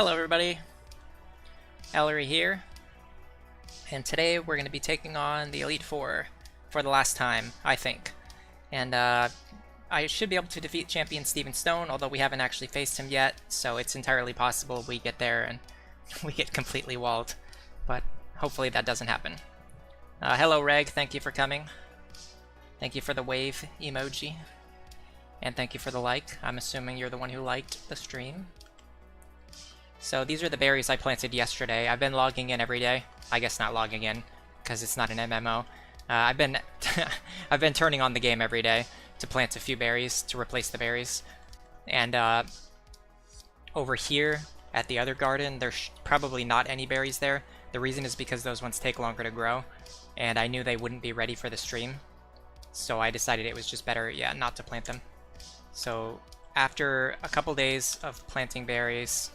Hello everybody, Ellery here, and today we're going to be taking on the Elite Four for the last time, I think. And I should be able to defeat Champion Steven Stone, although we haven't actually faced him yet, so it's entirely possible we get there and we get completely walled, but hopefully that doesn't happen. Hello Reg, thank you for coming. Thank you for the wave emoji, and thank you for the like. I'm assuming you're the one who liked the stream. So these are the berries I planted yesterday. I've been logging in every day. I guess not logging in, because it's not an MMO. I've been I've been turning on the game every day to plant a few berries to replace the berries. And over here at the other garden, there's probably not any berries there. The reason is because those ones take longer to grow, and I knew they wouldn't be ready for the stream. So I decided it was just better, yeah, not to plant them. So after a couple days of planting berries,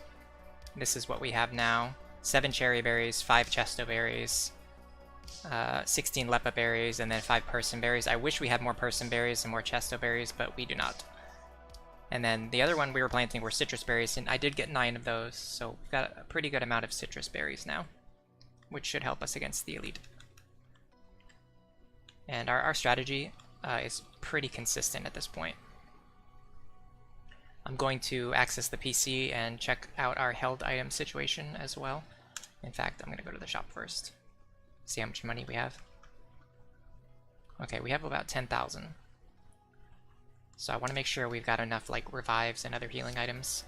this is what we have now. 7 cherry berries, 5 chesto berries, 16 lepa berries, and then 5 person berries. I wish we had more person berries and more chesto berries, but we do not. And then the other one we were planting were citrus berries, and I did get 9 of those, so we've got a pretty good amount of citrus berries now, which should help us against the elite. And our strategy is pretty consistent at this point. I'm going to access the PC and check out our held item situation as well. In fact, I'm going to go to the shop first. See how much money we have. Okay, we have about 10,000. So I want to make sure we've got enough like revives and other healing items.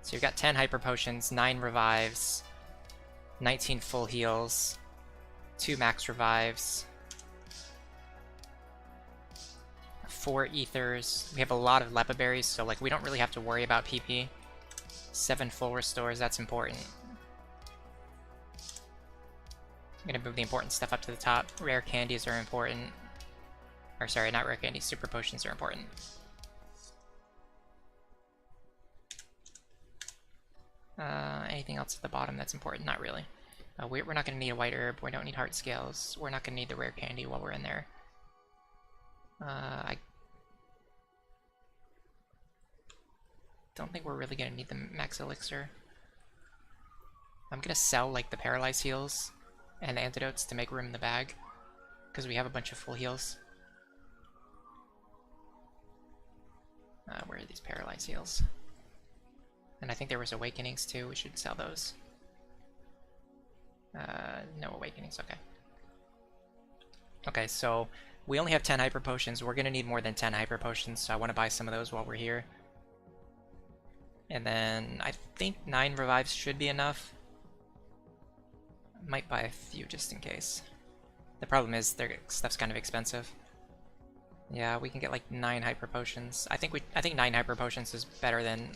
So you've got 10 hyper potions, 9 revives, 19 full heals, 2 max revives, 4 ethers. We have a lot of lepa berries, so like we don't really have to worry about PP. 7 full restores, that's important. I'm gonna move the important stuff up to the top. Rare candies are important. Or sorry, not rare candies, super potions are important. Anything else at the bottom that's important? Not really. We're not gonna need a white herb, we don't need heart scales, we're not gonna need the rare candy while we're in there. I don't think we're really gonna need the max elixir. I'm gonna sell like the paralyze heals and the antidotes to make room in the bag, because we have a bunch of full heals. Where are these paralyze heals? And I think there was awakenings too, we should sell those. No awakenings, okay. Okay, so we only have 10 hyper potions. We're gonna need more than 10 hyper potions, so I want to buy some of those while we're here. And then I think 9 revives should be enough. Might buy a few just in case. The problem is their stuff's kind of expensive. Yeah, we can get like 9 hyper potions. I think 9 hyper potions is better than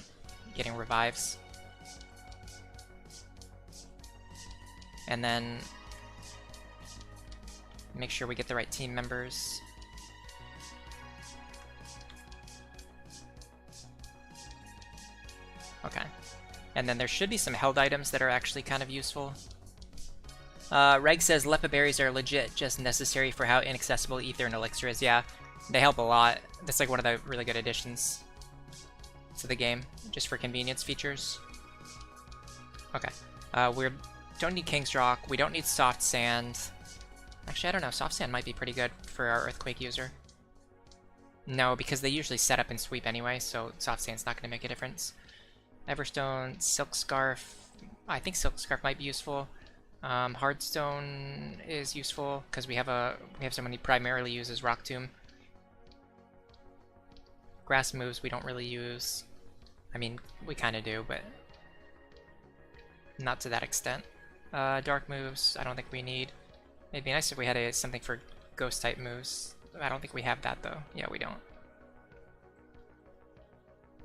getting revives. And then make sure we get the right team members. Okay. And then there should be some held items that are actually kind of useful. Reg says lepa berries are legit just necessary for how inaccessible ether and elixir is. Yeah, they help a lot. That's like one of the really good additions to the game, just for convenience features. Okay. We don't need King's Rock. We don't need soft sand. Actually, I don't know. Soft sand might be pretty good for our earthquake user. No, because they usually set up and sweep anyway, so soft sand's not going to make a difference. Everstone, Silk Scarf. I think Silk Scarf might be useful. Hardstone is useful because we have someone who primarily uses Rock Tomb. Grass moves we don't really use. I mean, we kind of do, but not to that extent. Dark moves, I don't think we need. It'd be nice if we had something for ghost type moves. I don't think we have that though. Yeah, we don't.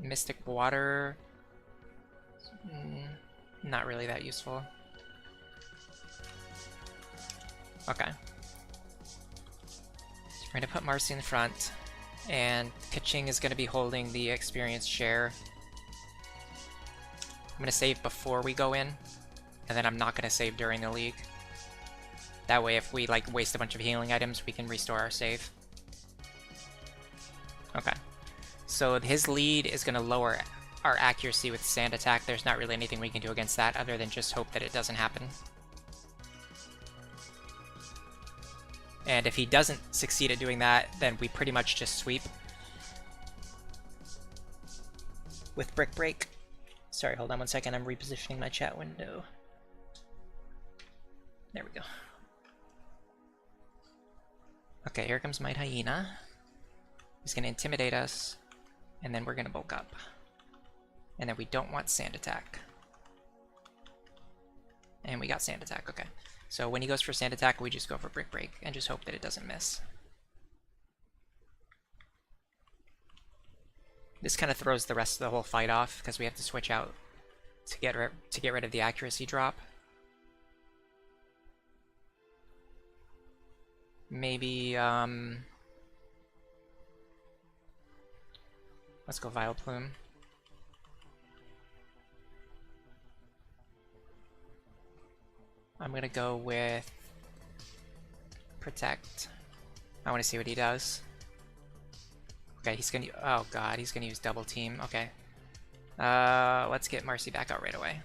Mystic Water. Not really that useful. Okay. So we're gonna put Marcy in front, and Kaching is gonna be holding the experience share. I'm gonna save before we go in, and then I'm not gonna save during the league. That way, if we like waste a bunch of healing items, we can restore our save. Okay. So his lead is gonna lower our accuracy with sand attack, there's not really anything we can do against that other than just hope that it doesn't happen. And if he doesn't succeed at doing that, then we pretty much just sweep with Brick Break. Sorry, hold on one second, I'm repositioning my chat window. There we go. Okay, here comes Might Hyena. He's gonna intimidate us, and then we're gonna bulk up. And then we don't want sand attack. And we got sand attack, okay. So when he goes for sand attack, we just go for Brick Break and just hope that it doesn't miss. This kind of throws the rest of the whole fight off because we have to switch out to get rid of the accuracy drop. Maybe let's go Vileplume. I'm gonna go with Protect. I want to see what he does. Okay, he's gonna. Oh god, he's gonna use Double Team. Okay. Let's get Marcy back out right away.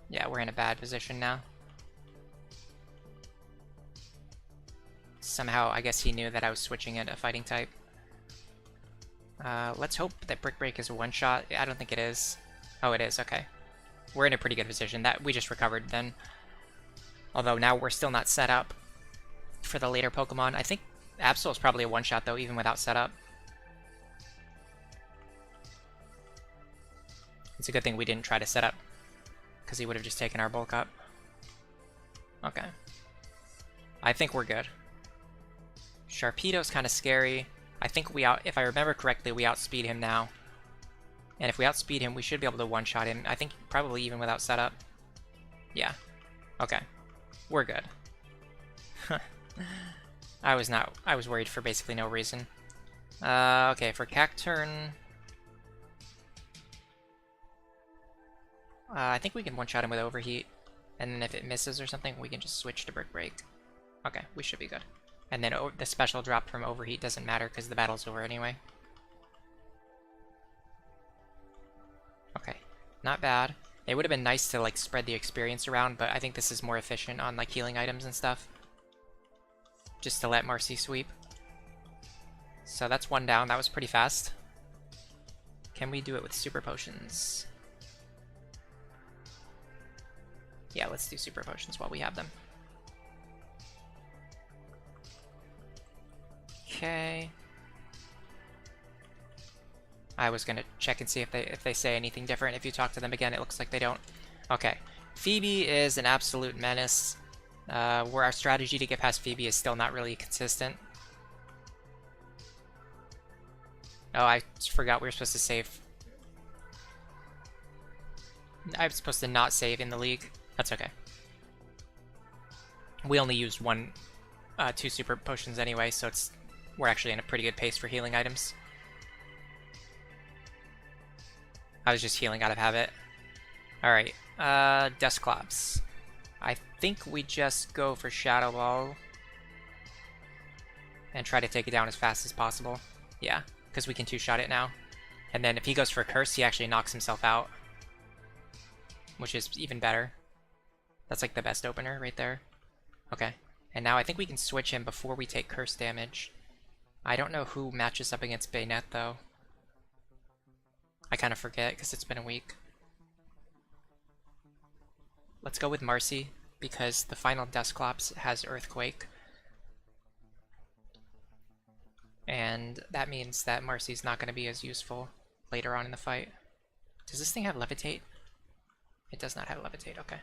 Yeah, we're in a bad position now. Somehow, I guess he knew that I was switching into a fighting type. Let's hope that Brick Break is a one-shot. I don't think it is. Oh, it is. Okay. We're in a pretty good position. That we just recovered then. Although now we're still not set up for the later Pokemon. I think Absol is probably a one-shot though, even without setup. It's a good thing we didn't try to set up, because he would have just taken our bulk up. Okay. I think we're good. Sharpedo's kind of scary. I think if I remember correctly, we outspeed him now. And if we outspeed him, we should be able to one-shot him. I think probably even without setup. Yeah. Okay. We're good. I was worried for basically no reason. Okay, for Cacturn... I think we can one-shot him with Overheat. And then if it misses or something, we can just switch to Brick Break. Okay, we should be good. And then the special drop from Overheat doesn't matter because the battle's over anyway. Okay, not bad. It would have been nice to like spread the experience around, but I think this is more efficient on like healing items and stuff. Just to let Marcy sweep. So that's one down. That was pretty fast. Can we do it with Super Potions? Yeah, let's do Super Potions while we have them. Okay. I was gonna check and see if they say anything different. If you talk to them again, it looks like they don't. Okay. Phoebe is an absolute menace. Where our strategy to get past Phoebe is still not really consistent. Oh, I forgot we were supposed to save. I was supposed to not save in the league. That's okay. We only used two Super Potions anyway, so we're actually in a pretty good pace for healing items. I was just healing out of habit. Alright, Dusclops. I think we just go for Shadow Ball and try to take it down as fast as possible. Yeah, because we can two-shot it now. And then if he goes for Curse, he actually knocks himself out, which is even better. That's like the best opener right there. Okay, and now I think we can switch him before we take Curse damage. I don't know who matches up against Bayonet though. I kind of forget because it's been a week. Let's go with Marcy, because the final Dusclops has Earthquake. And that means that Marcy's not going to be as useful later on in the fight. Does this thing have Levitate? It does not have Levitate, okay.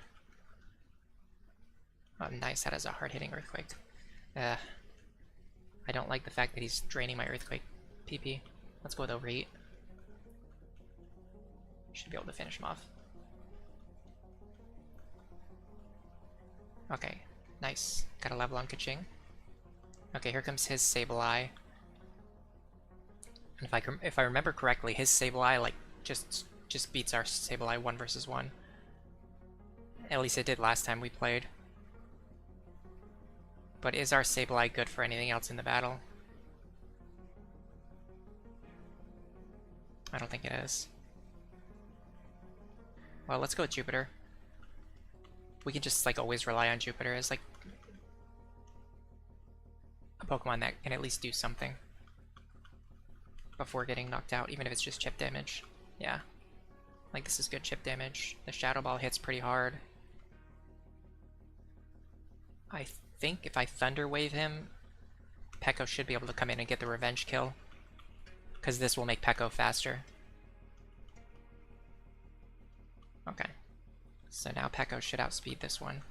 Oh, nice, that has a hard-hitting Earthquake. I don't like the fact that he's draining my Earthquake PP. Let's go with Overheat. Should be able to finish him off. Okay, nice. Got a level on Kaching. Okay, here comes his Sableye. And if I remember correctly, his Sableye like just beats our Sableye 1 versus 1. At least it did last time we played. But is our Sableye good for anything else in the battle? I don't think it is. Well, let's go with Jupiter. We can just like always rely on Jupiter as like a Pokemon that can at least do something before getting knocked out, even if it's just chip damage. Yeah. Like, this is good chip damage. The Shadow Ball hits pretty hard. I think if I Thunder Wave him, Peko should be able to come in and get the revenge kill, because this will make Peko faster. Okay. So now Peko should outspeed this one.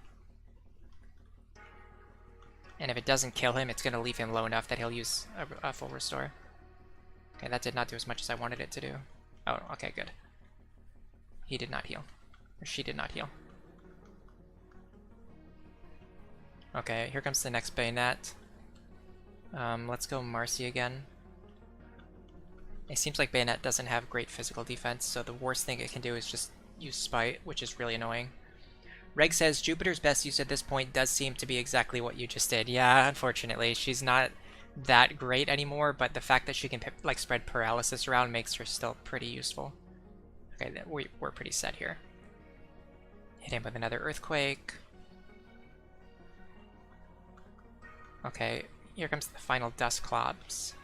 And if it doesn't kill him, it's going to leave him low enough that he'll use a full restore. Okay, that did not do as much as I wanted it to do. Oh, okay, good. He did not heal. Or she did not heal. Okay, here comes the next Bayonet. Let's go Marcy again. It seems like Bayonet doesn't have great physical defense, so the worst thing it can do is just use Spite, which is really annoying. Reg says, Jupiter's best use at this point does seem to be exactly what you just did. Yeah, unfortunately, she's not that great anymore, but the fact that she can like spread paralysis around makes her still pretty useful. Okay, we're pretty set here. Hit him with another Earthquake. Okay, here comes the final Dusclops.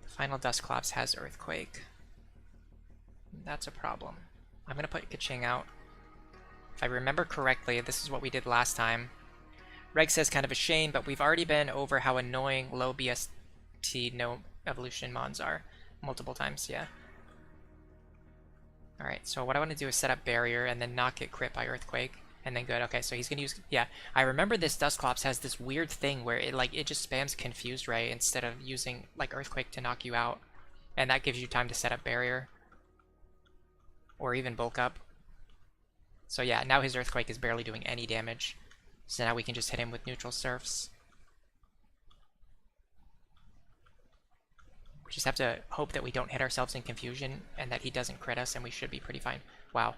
The final Dusclops has Earthquake. That's a problem. I'm gonna put Kaching out. If I remember correctly, this is what we did last time. Reg says kind of a shame, but we've already been over how annoying low BST no evolution mons are multiple times, yeah. Alright, so what I want to do is set up Barrier and then not get crit by Earthquake. And then good, okay, so he's gonna use, yeah. I remember this Dusclops has this weird thing where it just spams Confused Ray instead of using like Earthquake to knock you out. And that gives you time to set up Barrier. Or even bulk up. So yeah, now his Earthquake is barely doing any damage. So now we can just hit him with neutral surfs. We just have to hope that we don't hit ourselves in confusion and that he doesn't crit us, and we should be pretty fine. Wow.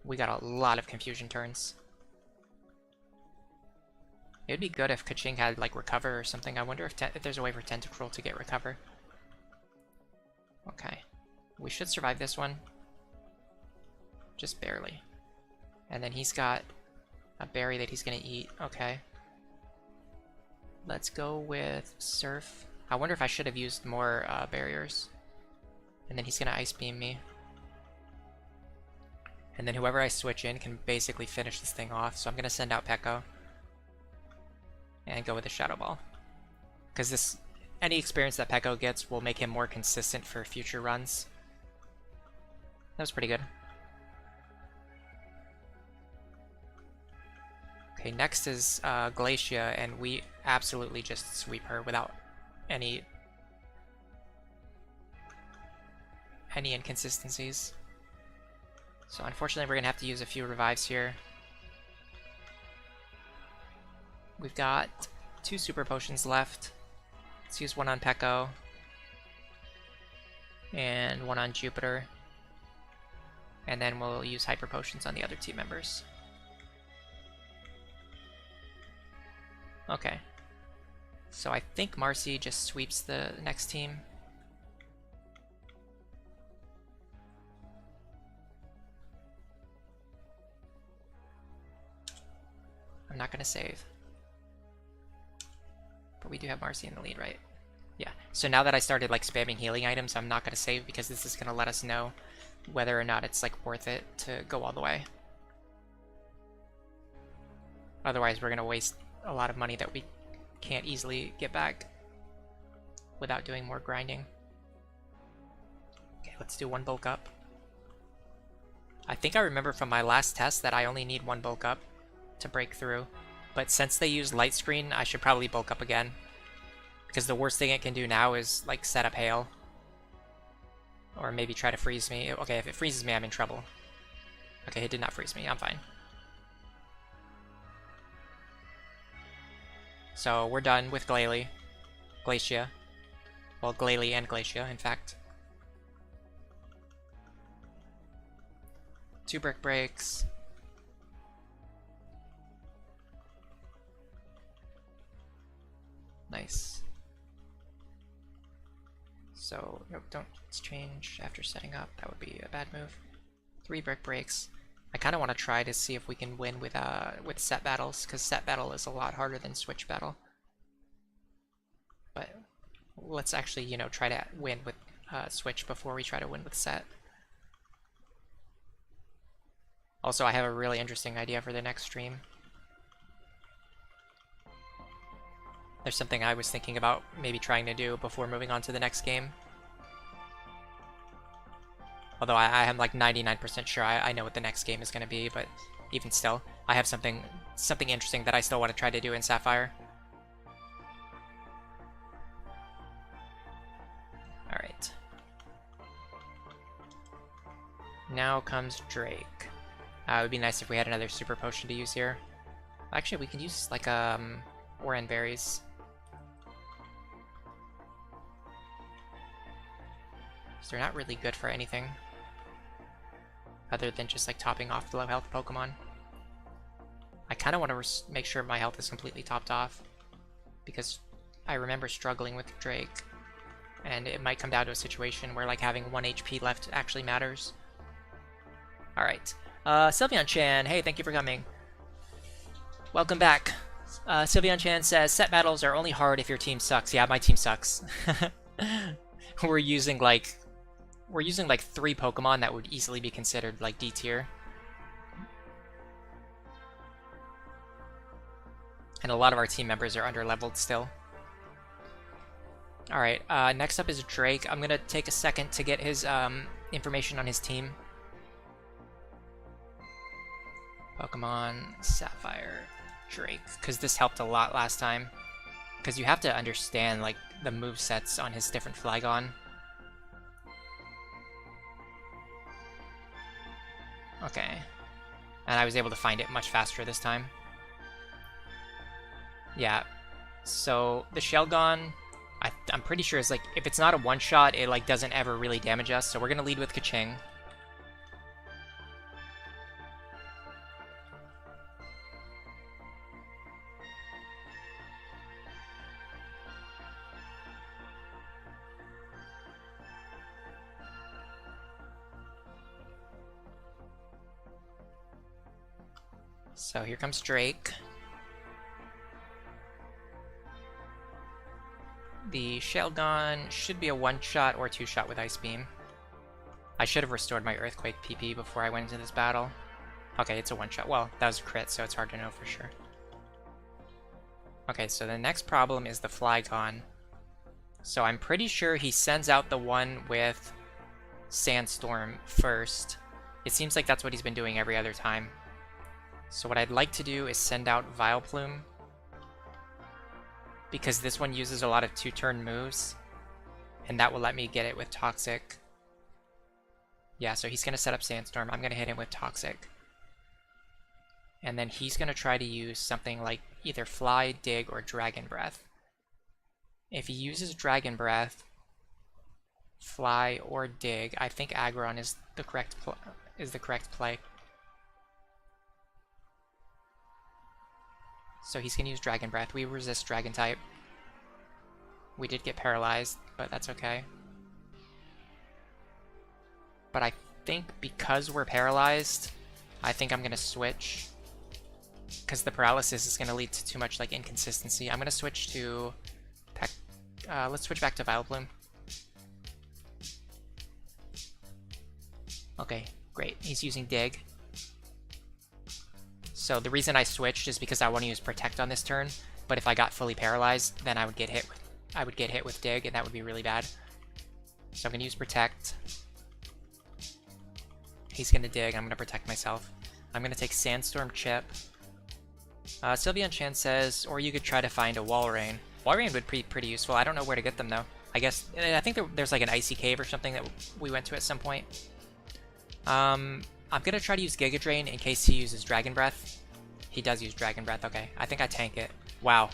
We got a lot of confusion turns. It would be good if Kaching had like recover or something. I wonder if there's a way for Tentacruel to get recover. Okay. We should survive this one. Just barely. And then he's got a berry that he's gonna eat. Okay. Let's go with Surf. I wonder if I should have used more barriers. And then he's gonna Ice Beam me. And then whoever I switch in can basically finish this thing off. So I'm gonna send out Peko. And go with the Shadow Ball. Because any experience that Peko gets will make him more consistent for future runs. That was pretty good. Okay, next is Glacia, and we absolutely just sweep her without any inconsistencies. So unfortunately we're gonna have to use a few revives here. We've got 2 super potions left. Let's use one on Peko and one on Jupiter, and then we'll use hyper potions on the other team members. Okay, so I think Marcy just sweeps the next team. I'm not gonna save. But we do have Marcy in the lead, right? Yeah, so now that I started like spamming healing items, I'm not gonna save because this is gonna let us know whether or not it's like worth it to go all the way. Otherwise we're gonna waste a lot of money that we can't easily get back without doing more grinding. Okay, let's do one bulk up. I think I remember from my last test that I only need one bulk up to break through, but since they use light screen, I should probably bulk up again, because the worst thing it can do now is like set up hail, or maybe try to freeze me. Okay, if it freezes me, I'm in trouble. Okay, it did not freeze me, I'm fine. So we're done with Glacia. Well, Glalie and Glacia, in fact. 2 brick breaks. Nice. So, nope, don't change after setting up. That would be a bad move. 3 brick breaks. I kind of want to try to see if we can win with set battles, because set battle is a lot harder than switch battle. But let's actually, you know, try to win with switch before we try to win with set. Also, I have a really interesting idea for the next stream. There's something I was thinking about maybe trying to do before moving on to the next game. Although I am like 99% sure I know what the next game is going to be, but even still, I have something interesting that I still want to try to do in Sapphire. Alright. Now comes Drake. It would be nice if we had another super potion to use here. Actually, we can use like Oran berries. So they're not really good for anything other than just like topping off the low health Pokemon. I kind of want to make sure my health is completely topped off, because I remember struggling with Drake, and it might come down to a situation where like having 1 HP left actually matters. Alright. Sylveon Chan, hey, thank you for coming. Welcome back. Sylveon Chan says, set battles are only hard if your team sucks. Yeah, my team sucks. We're using like 3 Pokemon that would easily be considered like D tier. And a lot of our team members are under-leveled still. Alright, next up is Drake. I'm gonna take a second to get his information on his team. Pokemon Sapphire Drake, because this helped a lot last time. Because you have to understand like the movesets on his different Flygon. Okay. And I was able to find it much faster this time. Yeah. So the Shelgon, I'm pretty sure is like, if it's not a one-shot, it like doesn't ever really damage us. So we're gonna lead with Kaching. So here comes Drake. The Shelgon should be a one-shot or two-shot with Ice Beam. I should have restored my Earthquake PP before I went into this battle. Okay, it's a one-shot. Well, that was a crit, so it's hard to know for sure. Okay, so the next problem is the Flygon. So I'm pretty sure he sends out the one with Sandstorm first. It seems like that's what he's been doing every other time. So what I'd like to do is send out Vileplume, because this one uses a lot of 2-turn moves, and that will let me get it with Toxic. Yeah, so he's going to set up Sandstorm. I'm going to hit him with Toxic. And then he's going to try to use something like either Fly, Dig, or Dragon Breath. If he uses Dragon Breath, Fly, or Dig, I think Aggron is the correct play. So he's going to use Dragon Breath. We resist Dragon type. We did get paralyzed, but that's okay. But I think because we're paralyzed, I think I'm going to switch. Because the paralysis is going to lead to too much like inconsistency. I'm going to switch to... let's switch back to Vileplume. Okay, great. He's using Dig. So the reason I switched is because I want to use Protect on this turn, but if I got fully paralyzed, then I would get hit with Dig, and that would be really bad. So I'm going to use Protect. He's going to Dig, I'm going to protect myself. I'm going to take Sandstorm Chip. Sylveon Chan says, or you could try to find a Walrein. Walrein would be pretty useful. I don't know where to get them though. I think there's like an Icy Cave or something that we went to at some point. I'm gonna try to use Giga Drain in case he uses Dragon Breath. He does use Dragon Breath, okay. I think I tank it. Wow.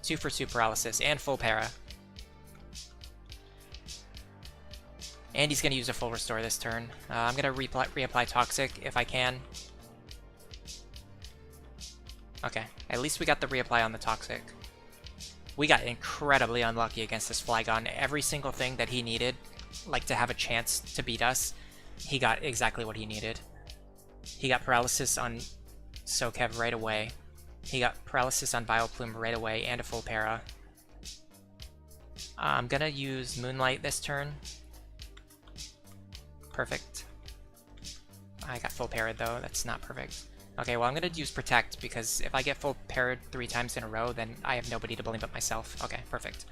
2 for 2 paralysis and full para. And he's gonna use a full restore this turn. I'm gonna reapply Toxic if I can. Okay, at least we got the reapply on the Toxic. We got incredibly unlucky against this Flygon. Every single thing that he needed, like to have a chance to beat us, he got exactly what he needed. He got paralysis on Sokev right away. He got paralysis on Vileplume right away, and a full para. I'm gonna use Moonlight this turn. Perfect. I got full parried though, that's not perfect. Okay, well I'm gonna use Protect, because if I get full parried 3 times in a row, then I have nobody to blame but myself. Okay, perfect.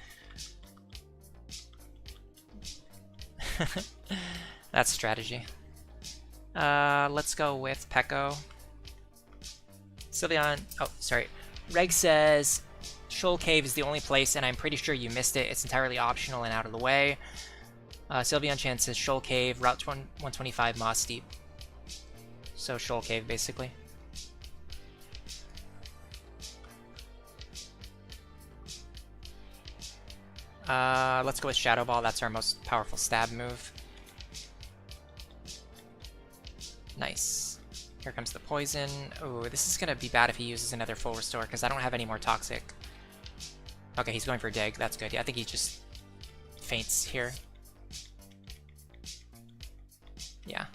That's strategy. Let's go with Pekko. Sylveon, oh, sorry. Reg says, Shoal Cave is the only place, and I'm pretty sure you missed it. It's entirely optional and out of the way. Sylveon Chan says, Shoal Cave, Route 125, Moss Deep. So Shoal Cave, basically. Let's go with Shadow Ball. That's our most powerful stab move. Nice. Here comes the poison. Oh, this is gonna be bad if he uses another full restore, because I don't have any more toxic. Okay, he's going for Dig. That's good. Yeah, I think he just faints here. Yeah.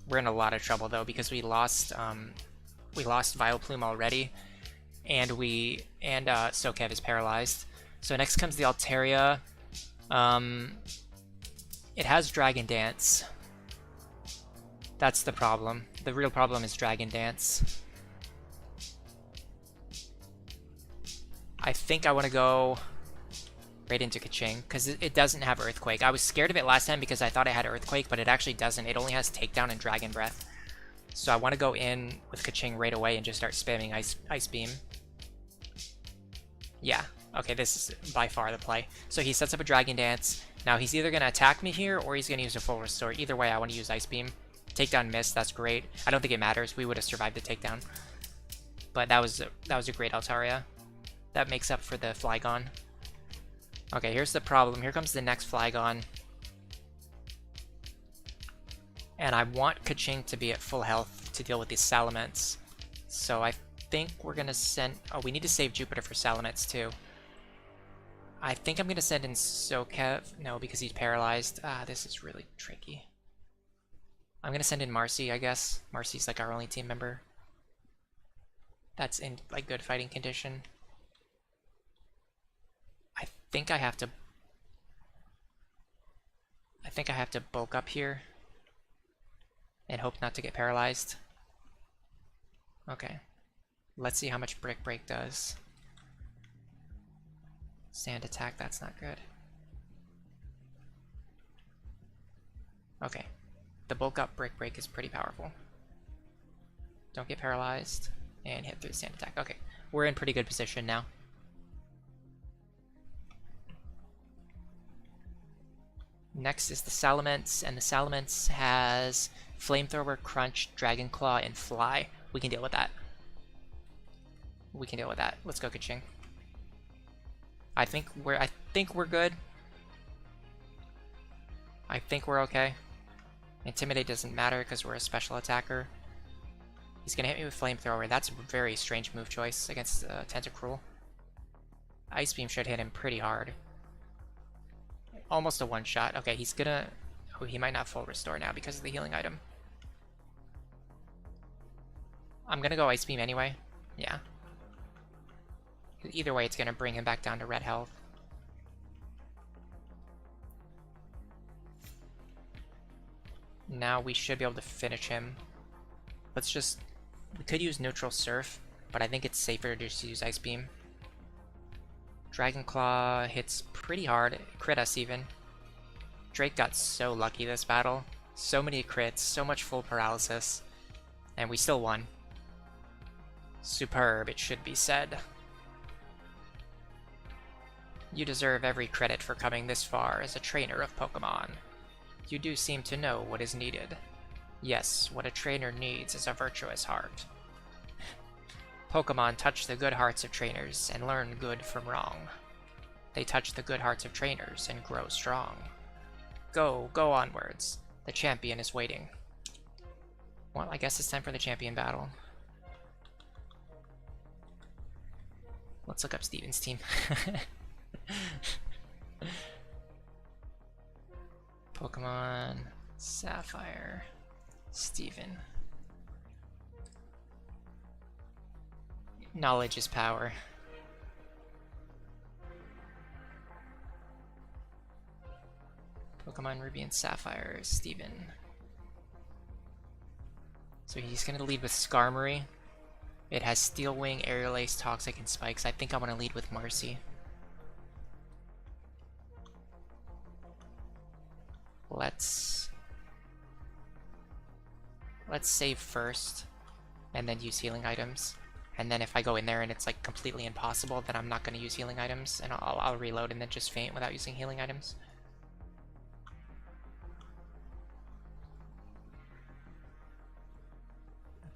We're in a lot of trouble though, because we lost Vileplume already, and Sokev is paralyzed. So next comes the Altaria. It has Dragon Dance. That's the problem. The real problem is Dragon Dance. I think I want to go right into Kaching, because it doesn't have Earthquake. I was scared of it last time because I thought it had Earthquake, but it actually doesn't. It only has Takedown and Dragon Breath. So I want to go in with Kaching right away and just start spamming Ice Beam. Yeah, okay, this is by far the play. So he sets up a Dragon Dance. Now he's either going to attack me here, or he's going to use a full restore. Either way, I want to use Ice Beam. Takedown missed, that's great. I don't think it matters. We would have survived the takedown. But that was a great Altaria. That makes up for the Flygon. Okay, here's the problem. Here comes the next Flygon. And I want Kaching to be at full health to deal with these Salamence. So I think we're gonna send... Oh, we need to save Jupiter for Salamence too. I think I'm gonna send in Sokev. No, because he's paralyzed. This is really tricky. I'm gonna send in Marcy, I guess. Marcy's like our only team member that's in like good fighting condition. I think I have to bulk up here and hope not to get paralyzed. Okay. Let's see how much Brick Break does. Sand Attack, that's not good. Okay. The bulk up Brick Break is pretty powerful. Don't get paralyzed. And hit through the Sand Attack. Okay. We're in pretty good position now. Next is the Salamence, and the Salamence has Flamethrower, Crunch, Dragon Claw, and Fly. We can deal with that. We can deal with that. Let's go Kaching. I think we're good. I think we're okay. Intimidate doesn't matter because we're a special attacker. He's gonna hit me with Flamethrower. That's a very strange move choice against Tentacruel. Ice Beam should hit him pretty hard. Almost a one-shot. Okay, he's gonna... Oh, he might not full restore now because of the healing item. I'm gonna go Ice Beam anyway. Yeah. Either way, it's gonna bring him back down to red health. Now we should be able to finish him. Let's just... We could use Neutral Surf, but I think it's safer to just use Ice Beam. Dragon Claw hits pretty hard, crit us even. Drake got so lucky this battle. So many crits, so much full paralysis. And we still won. Superb, it should be said. You deserve every credit for coming this far as a trainer of Pokemon. You do seem to know what is needed. Yes, what a trainer needs is a virtuous heart. Pokemon touch the good hearts of trainers and learn good from wrong. They touch the good hearts of trainers and grow strong. Go onwards. The champion is waiting. Well, I guess it's time for the champion battle. Let's look up Steven's team. Pokemon Sapphire Steven. Knowledge is power. Pokemon Ruby and Sapphire Steven. So he's gonna lead with Skarmory. It has Steel Wing, Aerial Ace, Toxic, and Spikes. I think I want to lead with Marcy. Let's save first, and then use healing items. And then if I go in there and it's like completely impossible, then I'm not going to use healing items, and I'll reload and then just faint without using healing items.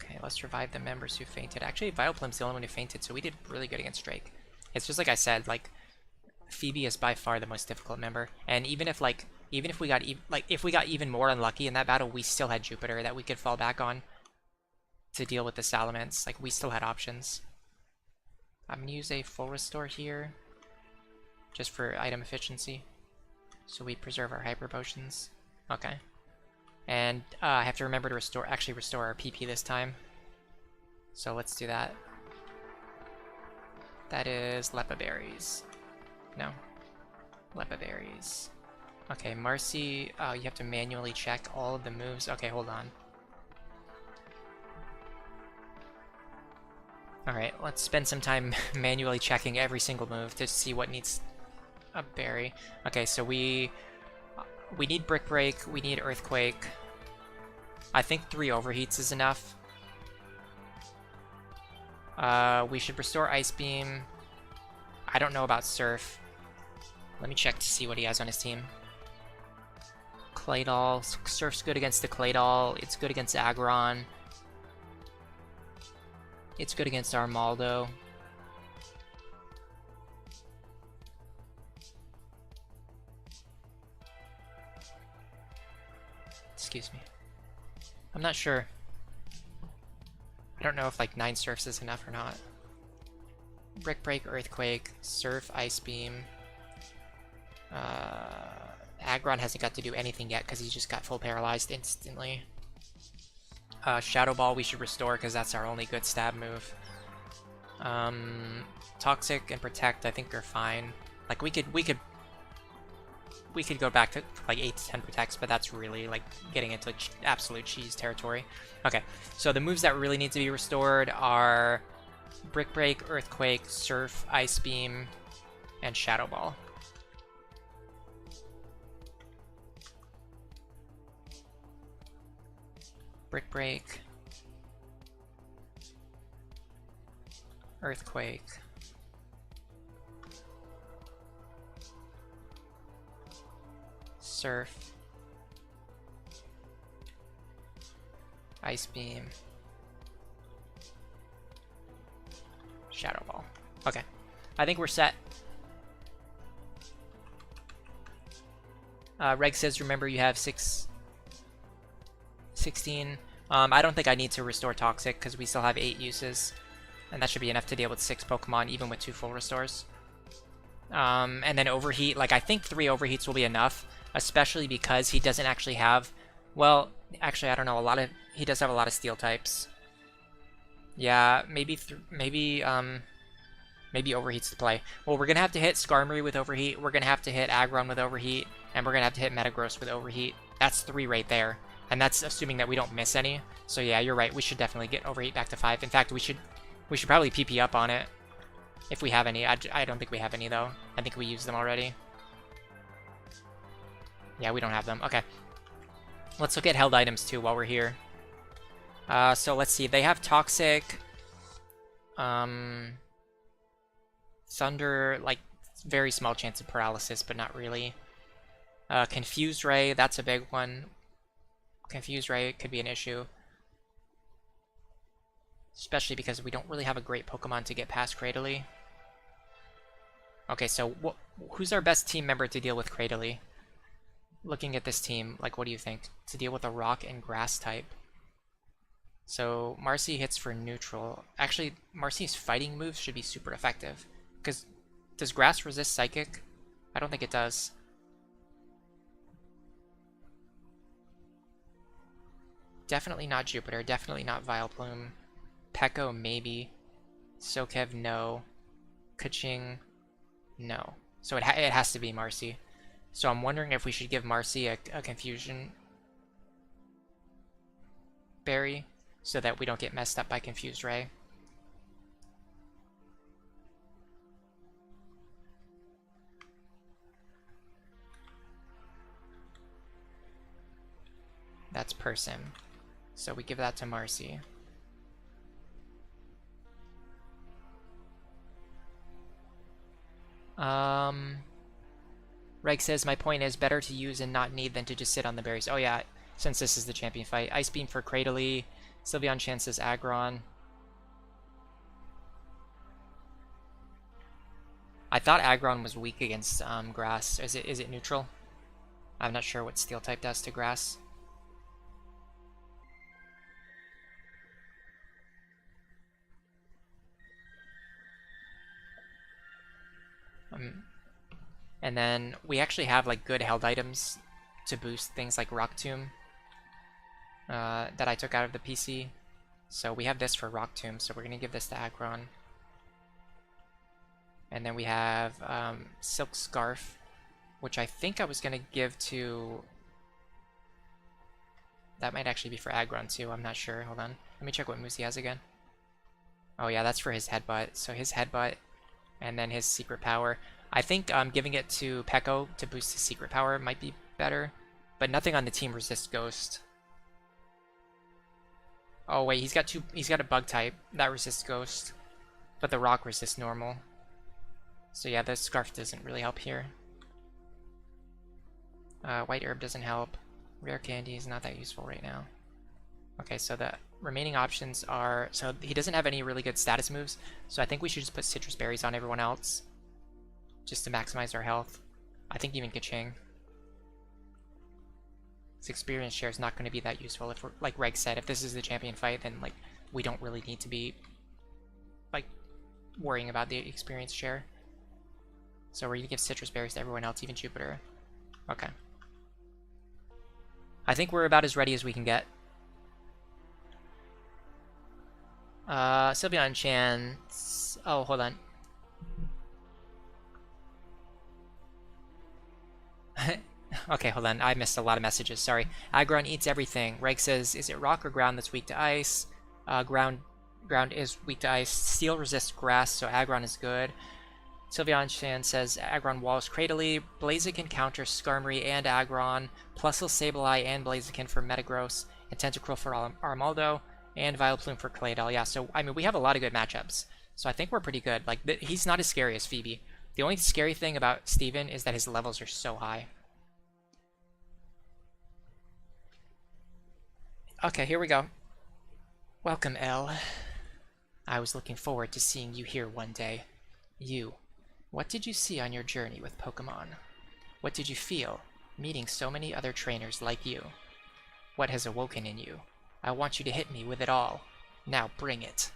Okay, let's revive the members who fainted. Actually, Vileplume's the only one who fainted, so we did really good against Drake. It's just like I said, like Phoebe is by far the most difficult member, and even if we got even more unlucky in that battle, we still had Jupiter that we could fall back on to deal with the Salamence. Like, we still had options. I'm gonna use a full restore here, just for item efficiency, so we preserve our hyper potions. Okay. And I have to remember to restore our PP this time. So let's do that. That is Lepa Berries. No. Lepa Berries. Okay, Marcy, you have to manually check all of the moves. Okay, hold on. Alright, let's spend some time manually checking every single move to see what needs a berry. Okay, so we need Brick Break, we need Earthquake. I think 3 Overheats is enough. We should restore Ice Beam. I don't know about Surf. Let me check to see what he has on his team. Claydol. Surf's good against the Claydol. It's good against Aggron. It's good against Armaldo. Excuse me. I'm not sure. I don't know if like 9 Surfs is enough or not. Brick Break, Earthquake, Surf, Ice Beam. Aggron hasn't got to do anything yet because he just got full paralyzed instantly. Shadow Ball we should restore because that's our only good stab move. Toxic and Protect I think are fine. Like we could go back to like 8 to 10 protects, but that's really like getting into absolute cheese territory. Okay, so the moves that really need to be restored are Brick Break, Earthquake, Surf, Ice Beam, and Shadow Ball. Brick Break, Earthquake, Surf, Ice Beam, Shadow Ball. Okay, I think we're set. Reg says, remember you have 16. I don't think I need to restore Toxic because we still have 8 uses. And that should be enough to deal with 6 Pokemon, even with 2 full restores. And then Overheat, like I think 3 Overheats will be enough, especially because he doesn't actually have, well, actually I don't know, he does have a lot of Steel types. Yeah, maybe Overheat's the play. Well, we're gonna have to hit Skarmory with Overheat, we're gonna have to hit Aggron with Overheat, and we're gonna have to hit Metagross with Overheat. That's 3 right there. And that's assuming that we don't miss any. So yeah, you're right, we should definitely get Overheat back to 5. In fact, we should probably PP up on it. If we have any. I don't think we have any, though. I think we used them already. Yeah, we don't have them. Okay. Let's look at held items, too, while we're here. So let's see. They have Toxic. Thunder, like, very small chance of paralysis, but not really. Confused Ray, that's a big one. Confused Ray could be an issue. Especially because we don't really have a great Pokemon to get past Cradily. Okay, so who's our best team member to deal with Cradily? Looking at this team, like, what do you think? To deal with a Rock and Grass type. So, Marcy hits for neutral. Actually, Marcy's fighting moves should be super effective. Because does Grass resist Psychic? I don't think it does. Definitely not Jupiter. Definitely not Vileplume. Peko, maybe. Sokev, no. Kaching, no. So it has to be Marcy. So I'm wondering if we should give Marcy a Confusion Berry so that we don't get messed up by Confused Ray. That's Persim. So we give that to Marcy. Reg says, my point is better to use and not need than to just sit on the berries. Oh yeah, since this is the champion fight. Ice Beam for Cradily. Sylveon Chan says Aggron. I thought Aggron was weak against Grass. Is it neutral? I'm not sure what Steel type does to Grass. And then we actually have like good held items to boost things like Rock Tomb that I took out of the PC. So we have this for Rock Tomb, so we're going to give this to Aggron. And then we have Silk Scarf, which I think I was going to give to... That might actually be for Aggron too, I'm not sure. Hold on. Let me check what moves he has again. Oh yeah, that's for his Headbutt. So his Headbutt, and then his Secret Power. I think giving it to Peko to boost his Secret Power might be better, but nothing on the team resists Ghost. Oh wait, he's got a Bug type that resists Ghost, but the Rock resists normal. So yeah, the Scarf doesn't really help here. White Herb doesn't help. Rare Candy is not that useful right now. Okay, so the remaining options are... So he doesn't have any really good status moves, so I think we should just put Citrus Berries on everyone else, just to maximize our health. I think even Kaching. His experience share is not going to be that useful. If we're, like Reg said, if this is the champion fight, then like we don't really need to be like worrying about the experience share. So we're going to give Citrus Berries to everyone else, even Jupiter. Okay. I think we're about as ready as we can get. Sylveon Chan... Oh, hold on. Okay, hold on. I missed a lot of messages. Sorry. Aggron eats everything. Reg says, is it rock or ground that's weak to ice? Ground is weak to ice. Steel resists grass, so Aggron is good. Sylveon Chan says, Aggron walls Cradily. Blaziken counters Skarmory and Aggron. Plusle, Sableye, and Blaziken for Metagross. And Tentacruel for Armaldo. And Vileplume for Claydol. Yeah, so, I mean, we have a lot of good matchups. So I think we're pretty good. Like, he's not as scary as Phoebe. The only scary thing about Steven is that his levels are so high. Okay, here we go. Welcome, Elle. I was looking forward to seeing you here one day. You. What did you see on your journey with Pokemon? What did you feel, meeting so many other trainers like you? What has awoken in you? I want you to hit me with it all. Now bring it.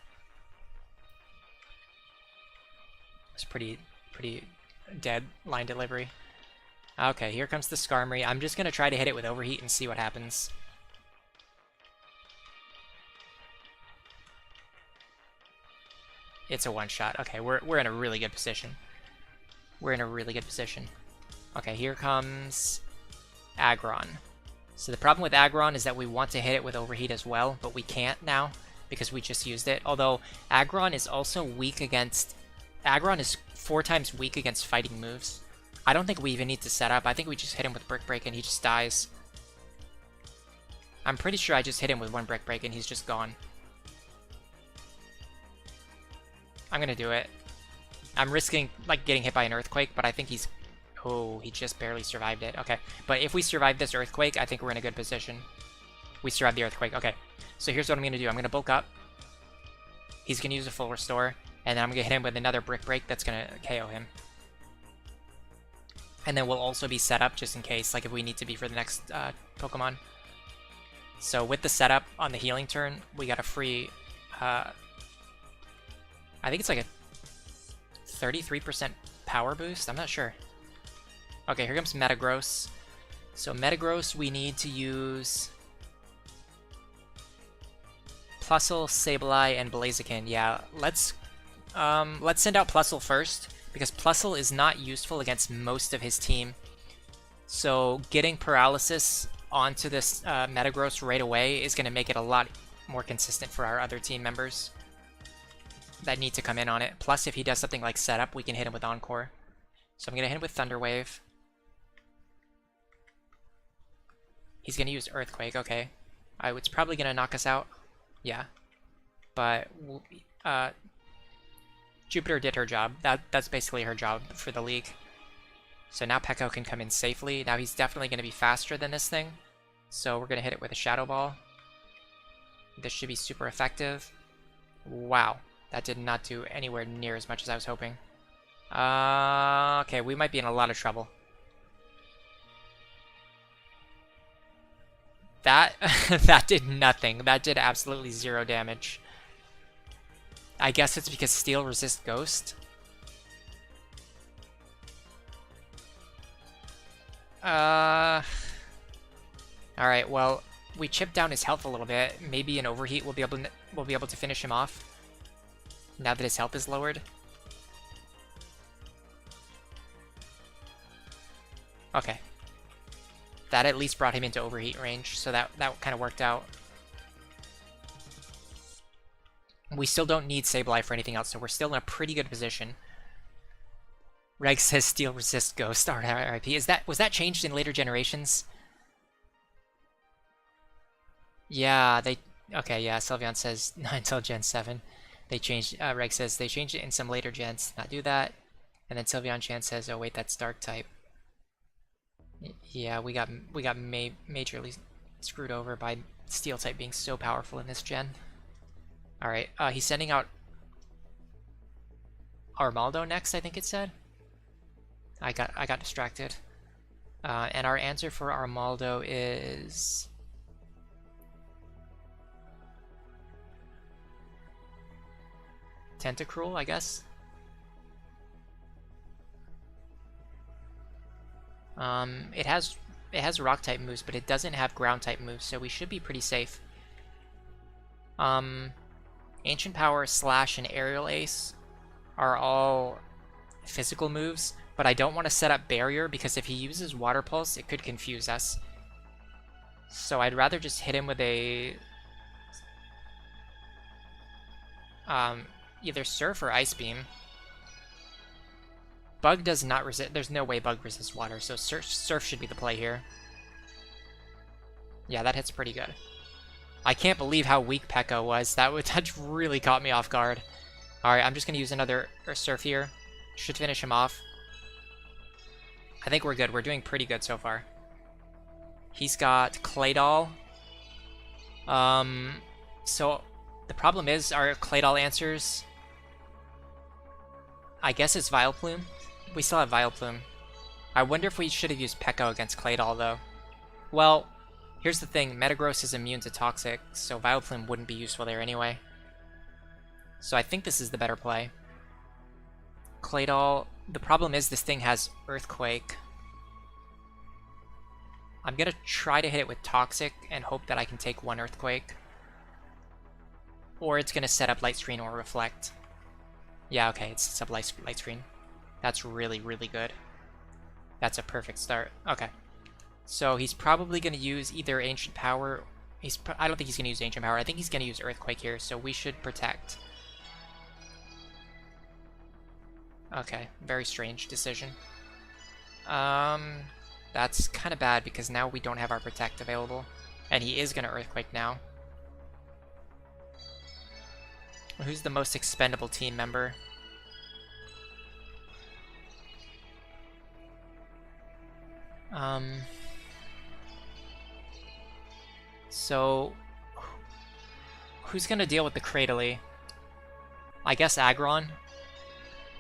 It's pretty dead line delivery. Okay, here comes the Skarmory. I'm just gonna try to hit it with Overheat and see what happens. It's a one-shot. Okay, we're in a really good position. We're in a really good position. Okay, here comes Aggron. So the problem with Aggron is that we want to hit it with Overheat as well, but we can't now because we just used it. Although Aggron is also weak against... Aggron is 4 times weak against fighting moves. I don't think we even need to set up. I think we just hit him with Brick Break and he just dies. I'm pretty sure I just hit him with 1 Brick Break and he's just gone. I'm gonna do it. I'm risking like getting hit by an Earthquake, but I think he's... Oh, he just barely survived it. Okay, but if we survive this Earthquake, I think we're in a good position. We survived the Earthquake. Okay, so here's what I'm gonna do. I'm gonna bulk up. He's gonna use a full restore, and then I'm gonna hit him with another Brick Break that's gonna KO him. And then we'll also be set up just in case, like if we need to be for the next Pokemon. So with the setup on the healing turn, we got a free... I think it's like a 33% power boost? I'm not sure. Okay, here comes Metagross. So Metagross, we need to use Plusle, Sableye, and Blaziken. Yeah, let's send out Plusle first, because Plusle is not useful against most of his team. So getting Paralysis onto this Metagross right away is going to make it a lot more consistent for our other team members that need to come in on it. Plus, if he does something like Setup, we can hit him with Encore. So I'm going to hit him with Thunder Wave. He's going to use Earthquake, okay. It's probably going to knock us out. Yeah. But Jupiter did her job. That's basically her job for the league. So now Pekko can come in safely. Now he's definitely going to be faster than this thing. So we're going to hit it with a Shadow Ball. This should be super effective. Wow. That did not do anywhere near as much as I was hoping. Okay, we might be in a lot of trouble. That that did nothing. That did absolutely 0 damage. I guess it's because Steel resists Ghost. Alright, well, we chipped down his health a little bit. Maybe an Overheat will be able to finish him off. Now that his health is lowered. Okay. That at least brought him into Overheat range, so that kind of worked out. We still don't need Sableye for anything else, so we're still in a pretty good position. Reg says Steel resists Ghost. RIP. Was that changed in later generations? Yeah, okay, yeah, Sylveon says not until Gen 7. They changed, Reg says they changed it in some later gens. Not do that. And then Sylveon Chan says, oh wait, that's Dark type. Yeah, we got majorly screwed over by Steel type being so powerful in this gen. Alright, he's sending out Armaldo next, I think it said. I got distracted. And our answer for Armaldo is Tentacruel, I guess. It has rock type moves, but it doesn't have ground type moves, so we should be pretty safe. Ancient Power, Slash, and Aerial Ace are all physical moves, but I don't want to set up Barrier because if he uses Water Pulse, it could confuse us. So I'd rather just hit him with a either Surf or Ice Beam. Bug does not resist. There's no way Bug resists water, so Surf should be the play here. Yeah, that hits pretty good. I can't believe how weak Pekko was. That really caught me off guard. Alright, I'm just going to use another Surf here. Should finish him off. I think we're good. We're doing pretty good so far. He's got Claydol. So the problem is our Claydol answers, I guess it's Vileplume. We still have Vileplume. I wonder if we should have used Pekko against Claydol, though. Well, here's the thing. Metagross is immune to Toxic, so Vileplume wouldn't be useful there anyway. So I think this is the better play. Claydol. The problem is this thing has Earthquake. I'm going to try to hit it with Toxic and hope that I can take one Earthquake. Or it's going to set up Light Screen or Reflect. Yeah, okay, it's sub light screen. That's really, really good. That's a perfect start. Okay. So he's probably going to use either Ancient Power. I don't think he's going to use Ancient Power. I think he's going to use Earthquake here, so we should protect. Okay, very strange decision. That's kind of bad because now we don't have our Protect available. And he is going to Earthquake now. Who's the most expendable team member? So who's gonna deal with the Cradily? I guess Aggron.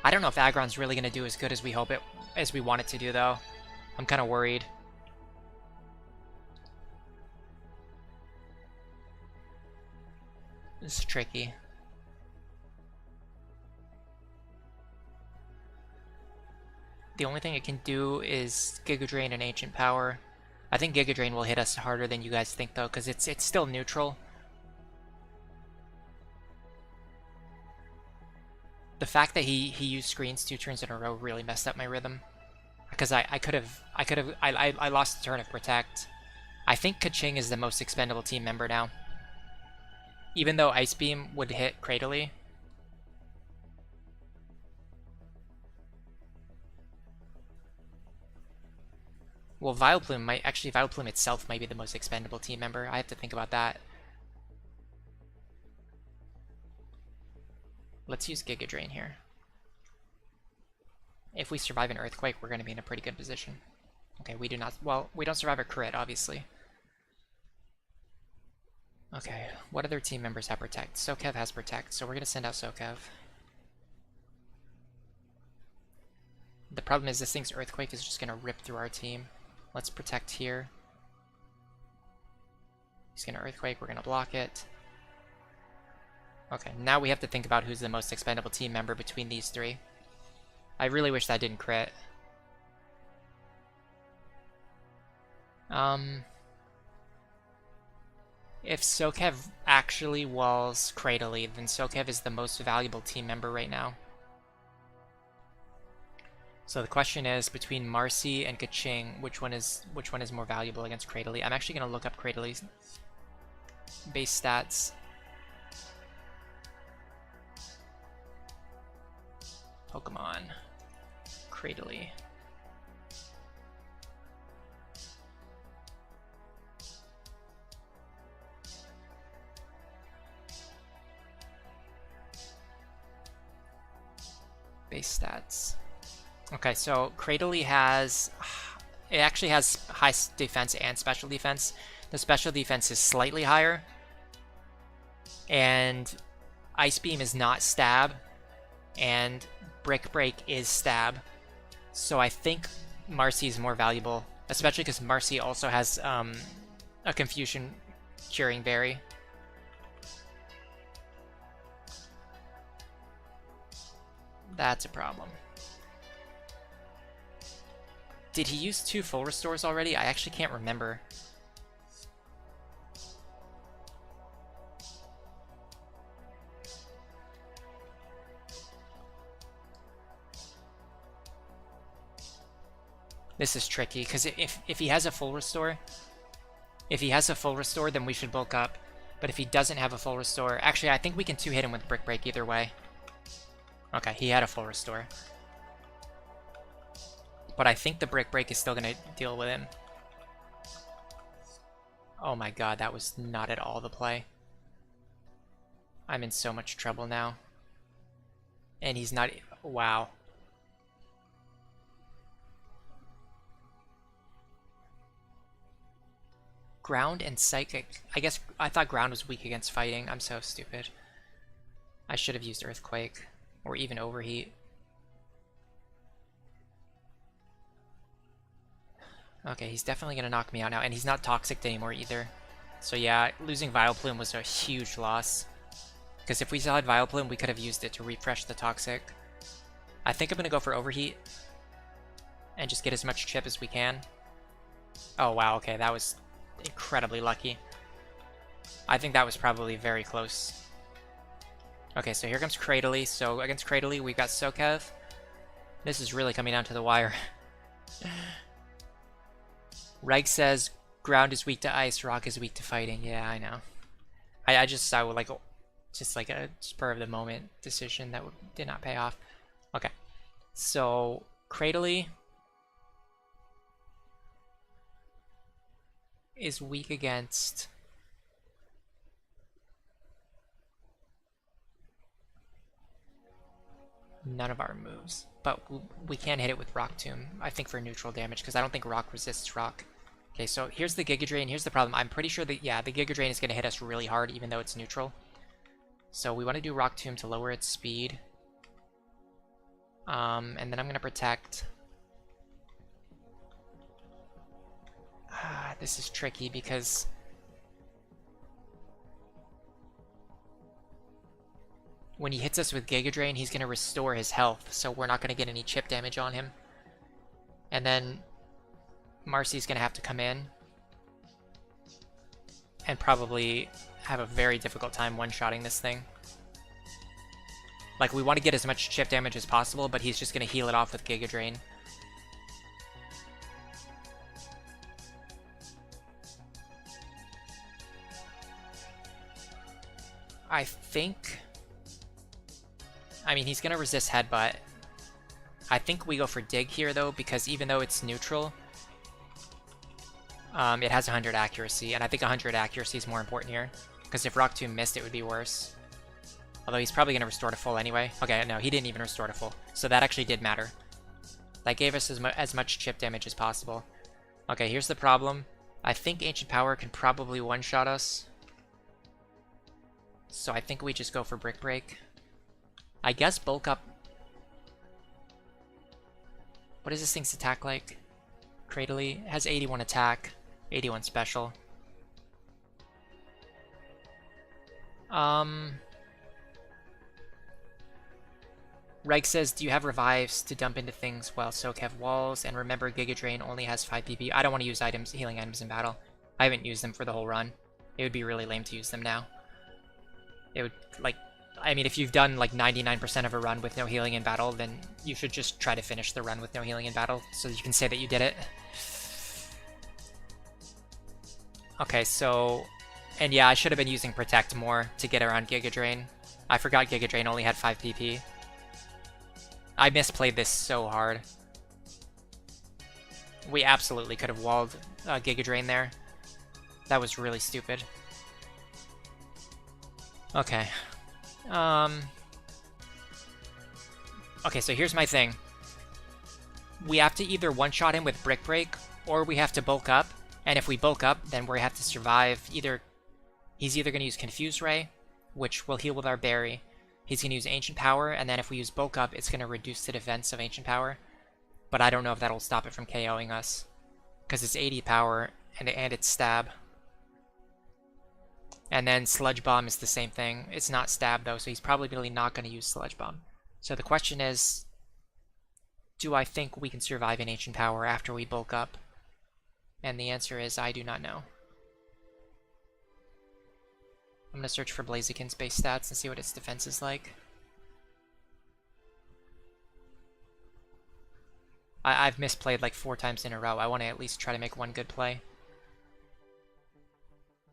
I don't know if Aggron's really gonna do as good as we want it to do, though. I'm kind of worried. This is tricky. The only thing it can do is Giga Drain and Ancient Power. I think Giga Drain will hit us harder than you guys think though, because it's still neutral. The fact that he used screens 2 turns in a row really messed up my rhythm. Because I lost the turn of Protect. I think Kaching is the most expendable team member now. Even though Ice Beam would hit Cradily. Well, Vileplume might actually Vileplume itself might be the most expendable team member. I have to think about that. Let's use Giga Drain here. If we survive an Earthquake, we're going to be in a pretty good position. Okay, we do not... Well, we don't survive a crit, obviously. Okay, what other team members have Protect? Sokev has Protect, so we're going to send out Sokev. The problem is this thing's Earthquake is just going to rip through our team. Let's Protect here. He's going to Earthquake, we're going to block it. Okay, now we have to think about who's the most expendable team member between these three. I really wish that didn't crit. If Sokev actually walls Cradily, then Sokev is the most valuable team member right now. So the question is, between Marcy and Kaching, which one is more valuable against Cradily? I'm actually going to look up Cradyly's base stats. Pokemon. Cradily. Base stats. Okay, so Cradily has... It actually has high defense and special defense. The special defense is slightly higher. And Ice Beam is not Stab. And Brick Break is Stab. So I think Marcy is more valuable. Especially because Marcy also has a Confusion Curing Berry. That's a problem. Did he use 2 full restores already? I actually can't remember. This is tricky, because if he has a full restore, then we should bulk up. But if he doesn't have a full restore, actually I think we can 2-hit him with Brick Break either way. Okay, he had a full restore. But I think the Brick Break is still going to deal with him. Oh my god, that was not at all the play. I'm in so much trouble now. And he's not... Wow. Ground and Psychic. I guess I thought Ground was weak against fighting. I'm so stupid. I should have used Earthquake. Or even Overheat. Okay, he's definitely going to knock me out now. And he's not Toxic anymore either. So yeah, losing Vileplume was a huge loss. Because if we still had Vileplume, we could have used it to refresh the Toxic. I think I'm going to go for Overheat. And just get as much chip as we can. Oh wow, okay, that was incredibly lucky. I think that was probably very close. Okay, so here comes Cradily. So against Cradily, we've got Sokev. This is really coming down to the wire. Reg says, ground is weak to ice, rock is weak to fighting. Yeah, I know. I just would like a spur of the moment decision that did not pay off. Okay, so Cradily is weak against none of our moves, but we can hit it with Rock Tomb, I think, for neutral damage, because I don't think Rock resists Rock. Okay, so here's the Giga Drain. Here's the problem. I'm pretty sure that, yeah, the Giga Drain is going to hit us really hard, even though it's neutral. So we want to do Rock Tomb to lower its speed. And then I'm going to Protect. This is tricky, because when he hits us with Giga Drain, he's going to restore his health, so we're not going to get any chip damage on him. And then Marcy's gonna have to come in and probably have a very difficult time one-shotting this thing. Like, we want to get as much chip damage as possible, but he's just gonna heal it off with Giga Drain. I think... I mean, he's gonna resist Headbutt. I think we go for Dig here, though, because even though it's neutral, it has 100 accuracy, and I think 100 accuracy is more important here, because if Rock Tomb missed, it would be worse. Although he's probably gonna restore to full anyway. Okay, no, he didn't even restore to full, so that actually did matter. That gave us as much chip damage as possible. Okay, here's the problem. I think Ancient Power can probably one-shot us. So I think we just go for Brick Break. I guess Bulk Up... What is this thing's attack like? Cradily has 81 attack, 81 special. Reg says, do you have revives to dump into things while Soak have walls? And remember, Giga Drain only has 5 PP. I don't want to use healing items in battle. I haven't used them for the whole run. It would be really lame to use them now. It would, like, I mean, if you've done like 99% of a run with no healing in battle, then you should just try to finish the run with no healing in battle, so you can say that you did it. Okay, so... And yeah, I should have been using Protect more to get around Giga Drain. I forgot Giga Drain only had 5 PP. I misplayed this so hard. We absolutely could have walled Giga Drain there. That was really stupid. Okay. Okay, so here's my thing. We have to either one-shot him with Brick Break, or we have to bulk up. And if we bulk up, then we have to survive either... He's either going to use Confuse Ray, which will heal with our Berry. He's going to use Ancient Power, and then if we use bulk up, it's going to reduce the defense of Ancient Power. But I don't know if that'll stop it from KOing us. Because it's 80 power, and it's stab. And then Sludge Bomb is the same thing. It's not stab though, so he's probably really not going to use Sludge Bomb. So the question is, do I think we can survive in Ancient Power after we bulk up? And the answer is, I do not know. I'm going to search for Blaziken's base stats and see what its defense is like. I've misplayed like 4 times in a row. I want to at least try to make one good play.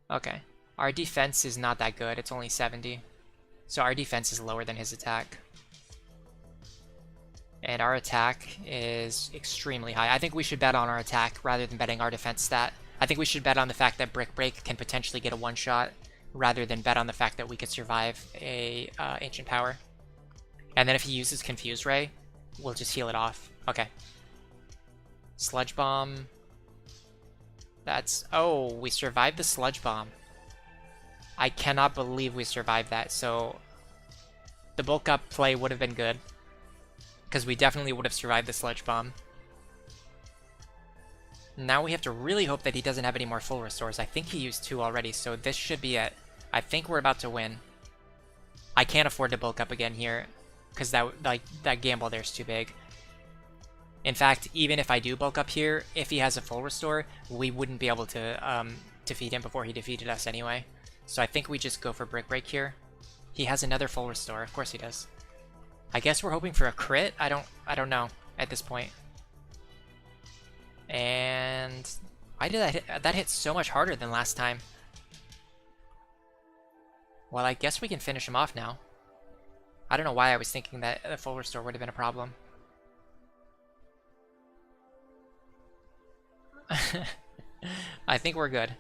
Okay. Our defense is not that good. It's only 70. So our defense is lower than his attack. And our attack is extremely high. I think we should bet on our attack rather than betting our defense stat. I think we should bet on the fact that Brick Break can potentially get a one-shot rather than bet on the fact that we could survive a Ancient Power. And then if he uses Confuse Ray, we'll just heal it off. Okay. Sludge Bomb. That's... Oh, we survived the Sludge Bomb. I cannot believe we survived that, so... The bulk up play would have been good. Because we definitely would have survived the Sludge Bomb. Now we have to really hope that he doesn't have any more full restores. I think he used 2 already, so this should be it. I think we're about to win. I can't afford to bulk up again here, because that gamble there's too big. In fact, even if I do bulk up here, if he has a full restore, we wouldn't be able to defeat him before he defeated us anyway. So I think we just go for Brick Break here. He has another full restore, of course he does. I guess we're hoping for a crit? I don't know at this point. And why did that hit? That hit so much harder than last time. Well, I guess we can finish him off now. I don't know why I was thinking that a full restore would have been a problem. I think we're good.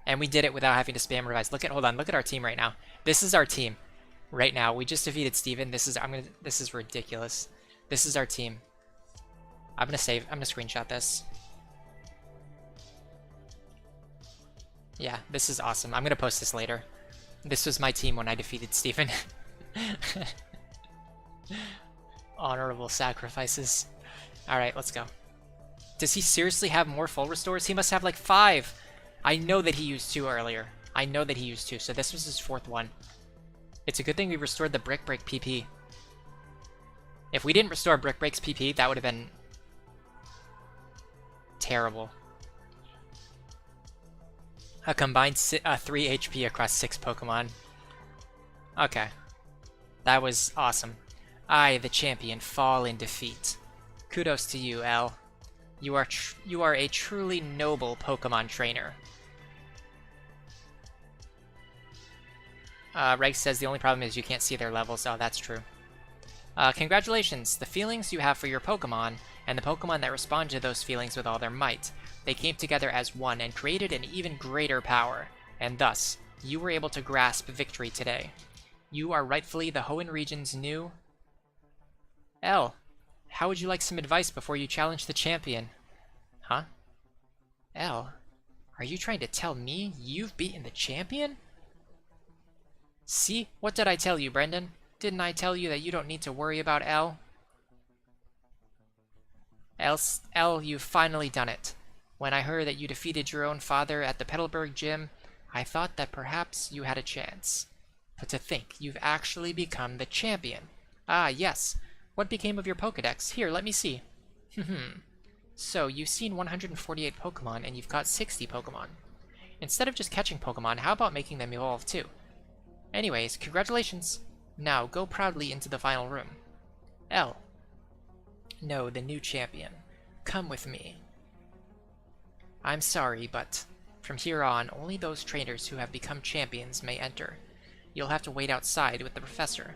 And we did it without having to spam revives. Hold on, look at our team right now. This is our team. Right now. We just defeated Steven. This is ridiculous. This is our team. I'm gonna screenshot this. Yeah, this is awesome. I'm gonna post this later. This was my team when I defeated Steven. Honorable sacrifices. Alright, let's go. Does he seriously have more full restores? He must have like 5! I know that he used 2 earlier. I know that he used 2, so this was his 4th one. It's a good thing we restored the Brick Break PP. If we didn't restore Brick Break's PP, that would have been... Terrible. A combined 3 HP across 6 Pokemon. Okay. That was awesome. I, the champion, fall in defeat. Kudos to you, L. You are a truly noble Pokemon trainer. Reg says the only problem is you can't see their levels. Oh, that's true. Congratulations! The feelings you have for your Pokemon, and the Pokemon that respond to those feelings with all their might. They came together as one and created an even greater power, and thus, you were able to grasp victory today. You are rightfully the Hoenn region's new... L, how would you like some advice before you challenge the champion? Huh? L, are you trying to tell me you've beaten the champion? See? What did I tell you, Brendan? Didn't I tell you that you don't need to worry about L? L, you've finally done it. When I heard that you defeated your own father at the Petalburg gym, I thought that perhaps you had a chance. But to think, you've actually become the champion. Ah, yes. What became of your Pokedex? Here, let me see. So, you've seen 148 Pokemon and you've caught 60 Pokemon. Instead of just catching Pokemon, how about making them evolve too? Anyways, congratulations. Now, go proudly into the final room. L. No, the new champion. Come with me. I'm sorry, but from here on, only those trainers who have become champions may enter. You'll have to wait outside with the professor.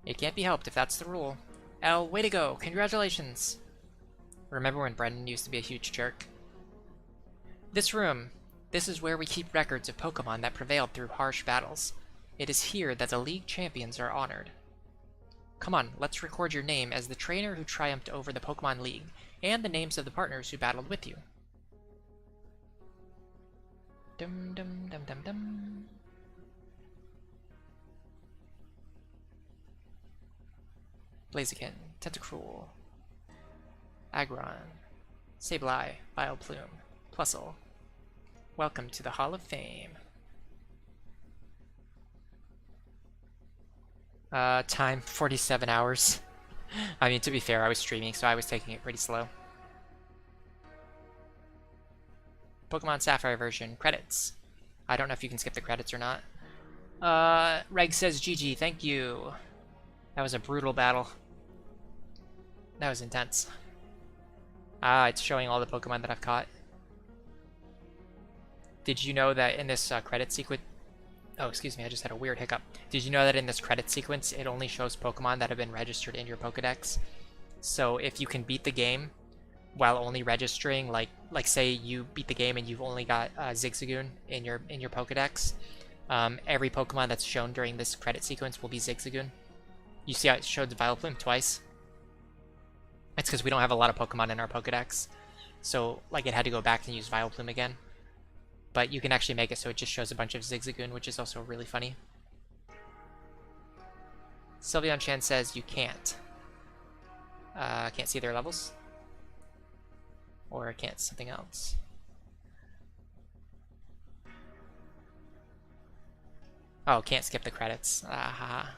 It can't be helped if that's the rule. L, way to go! Congratulations! Remember when Brendan used to be a huge jerk? This room. This is where we keep records of Pokemon that prevailed through harsh battles. It is here that the League champions are honored. Come on, let's record your name as the trainer who triumphed over the Pokemon League, and the names of the partners who battled with you. Dum dum dum dum dum. Blaziken, Tentacruel, Aggron, Sableye, Vileplume, Plusle. Welcome to the Hall of Fame. Time 47 hours. I mean, to be fair, I was streaming, so I was taking it pretty slow. Pokemon Sapphire version, credits. I don't know if you can skip the credits or not. Reg says GG, thank you. That was a brutal battle. That was intense. Ah, it's showing all the Pokemon that I've caught. Did you know that in this credit sequence... Oh, excuse me, I just had a weird hiccup. Did you know that in this credit sequence, it only shows Pokemon that have been registered in your Pokedex? So if you can beat the game while only registering, like say you beat the game and you've only got Zigzagoon in your Pokedex, every Pokemon that's shown during this credit sequence will be Zigzagoon. You see how it showed Vileplume twice? It's because we don't have a lot of Pokemon in our Pokedex. So, like, it had to go back and use Vileplume again. But you can actually make it so it just shows a bunch of Zigzagoon, which is also really funny. Sylveon Chan says you can't. Can't see their levels? Or can't something else? Oh, can't skip the credits. Aha.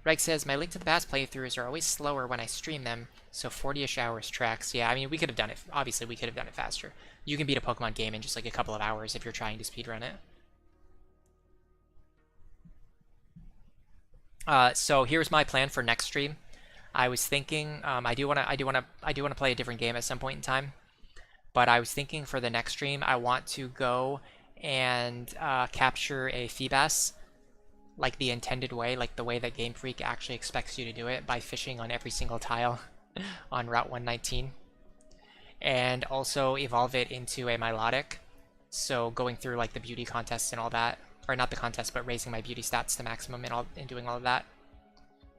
Reg says, my Link to the Past playthroughs are always slower when I stream them, so 40-ish hours tracks. Yeah, I mean, we could have done it. Obviously, we could have done it faster. You can beat a Pokemon game in just like a couple of hours if you're trying to speedrun it. So here's my plan for next stream. I was thinking, I do want to play a different game at some point in time. But I was thinking for the next stream, I want to go and capture a Feebas, like the intended way, like the way that Game Freak actually expects you to do it, by fishing on every single tile on Route 119. And also evolve it into a Milotic, so going through like the beauty contests and all that, or not the contest, but raising my beauty stats to maximum and doing all of that.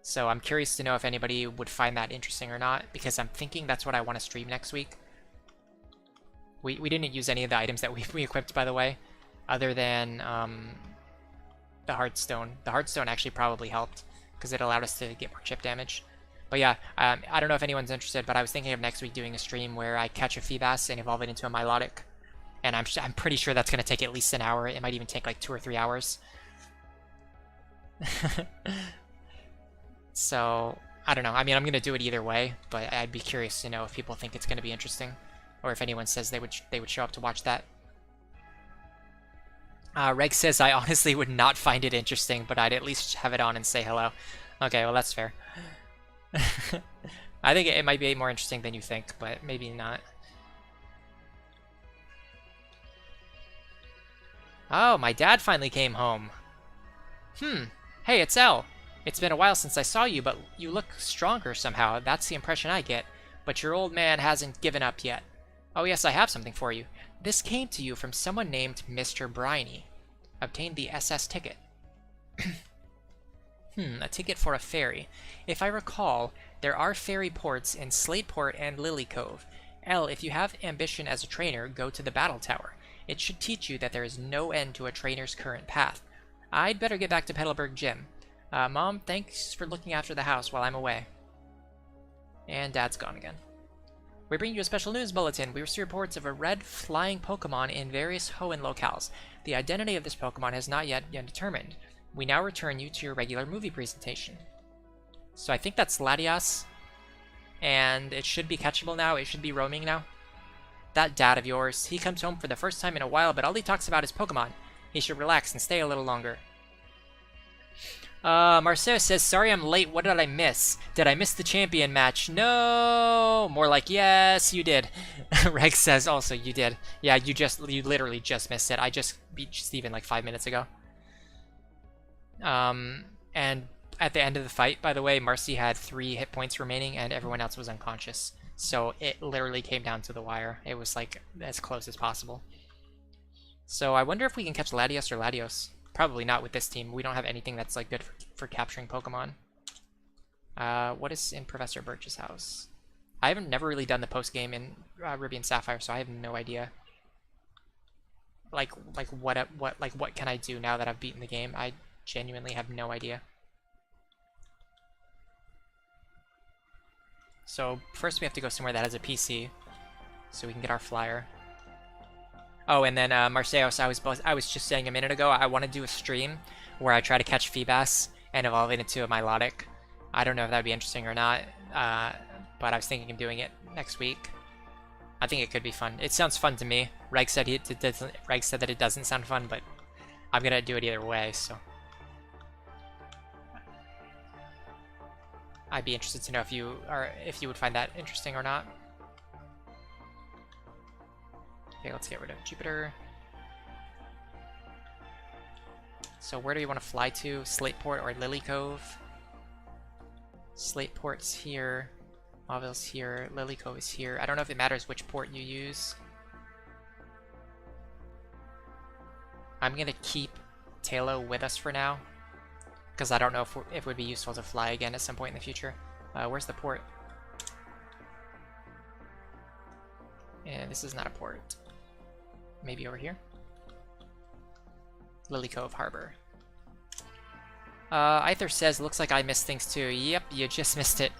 So I'm curious to know if anybody would find that interesting or not, because I'm thinking that's what I want to stream next week. We didn't use any of the items that we equipped, by the way, other than the Heartstone. The Heartstone actually probably helped, because it allowed us to get more chip damage. But yeah, I don't know if anyone's interested, but I was thinking of next week doing a stream where I catch a Feebas and evolve it into a Milotic. And I'm pretty sure that's going to take at least an hour. It might even take like 2 or 3 hours. So, I don't know. I mean, I'm gonna do it either way, but I'd be curious to know if people think it's gonna be interesting, or if anyone says they would show up to watch that. Reg says, I honestly would not find it interesting, but I'd at least have it on and say hello. Okay, well, that's fair. I think it might be more interesting than you think, but maybe not. Oh, my dad finally came home. Hey, it's Elle. It's been a while since I saw you, but you look stronger somehow. That's the impression I get. But your old man hasn't given up yet. Oh yes, I have something for you. This came to you from someone named Mr. Briny. Obtained the SS ticket. A ticket for a ferry. If I recall, there are ferry ports in Slateport and Lily Cove. Elle, if you have ambition as a trainer, go to the Battle Tower. It should teach you that there is no end to a trainer's current path. I'd better get back to Petalburg Gym. Mom, thanks for looking after the house while I'm away. And Dad's gone again. We bring you a special news bulletin. We receive reports of a red flying Pokemon in various Hoenn locales. The identity of this Pokemon has not yet been determined. We now return you to your regular movie presentation. So I think that's Latias. And it should be catchable now. It should be roaming now. That dad of yours, he comes home for the first time in a while, but all he talks about is Pokemon. He should relax and stay a little longer. Marcel says, sorry I'm late, what did I miss? Did I miss the champion match? No! More like, yes, you did. Rex says, also, you did. Yeah, you literally just missed it. I just beat Steven like 5 minutes ago. And at the end of the fight, by the way, Marcy had 3 hit points remaining and everyone else was unconscious. So it literally came down to the wire. It was like as close as possible. So I wonder if we can catch Latios or Latios. Probably not with this team. We don't have anything that's like good for capturing Pokemon. What is in Professor Birch's house? I haven't never really done the post game in Ruby and Sapphire, so I have no idea. Like what can I do now that I've beaten the game? I genuinely have no idea. So first we have to go somewhere that has a PC, so we can get our flyer. Oh, and then Marseos, I was just saying a minute ago, I want to do a stream where I try to catch Feebas and evolve it into a Milotic. I don't know if that would be interesting or not, but I was thinking of doing it next week. I think it could be fun. It sounds fun to me. Reg said Reg said that it doesn't sound fun, but I'm gonna do it either way. So I'd be interested to know if you would find that interesting or not. Okay, let's get rid of Jupiter. So where do we want to fly to? Slateport or Lily Cove? Slateport's here. Mauville's here. Lily Cove is here. I don't know if it matters which port you use. I'm going to keep Tailo with us for now, because I don't know if it would be useful to fly again at some point in the future. Where's the port? And this is not a port. Maybe over here? Lily Cove Harbor. Aether says, looks like I missed things too. Yep, you just missed it.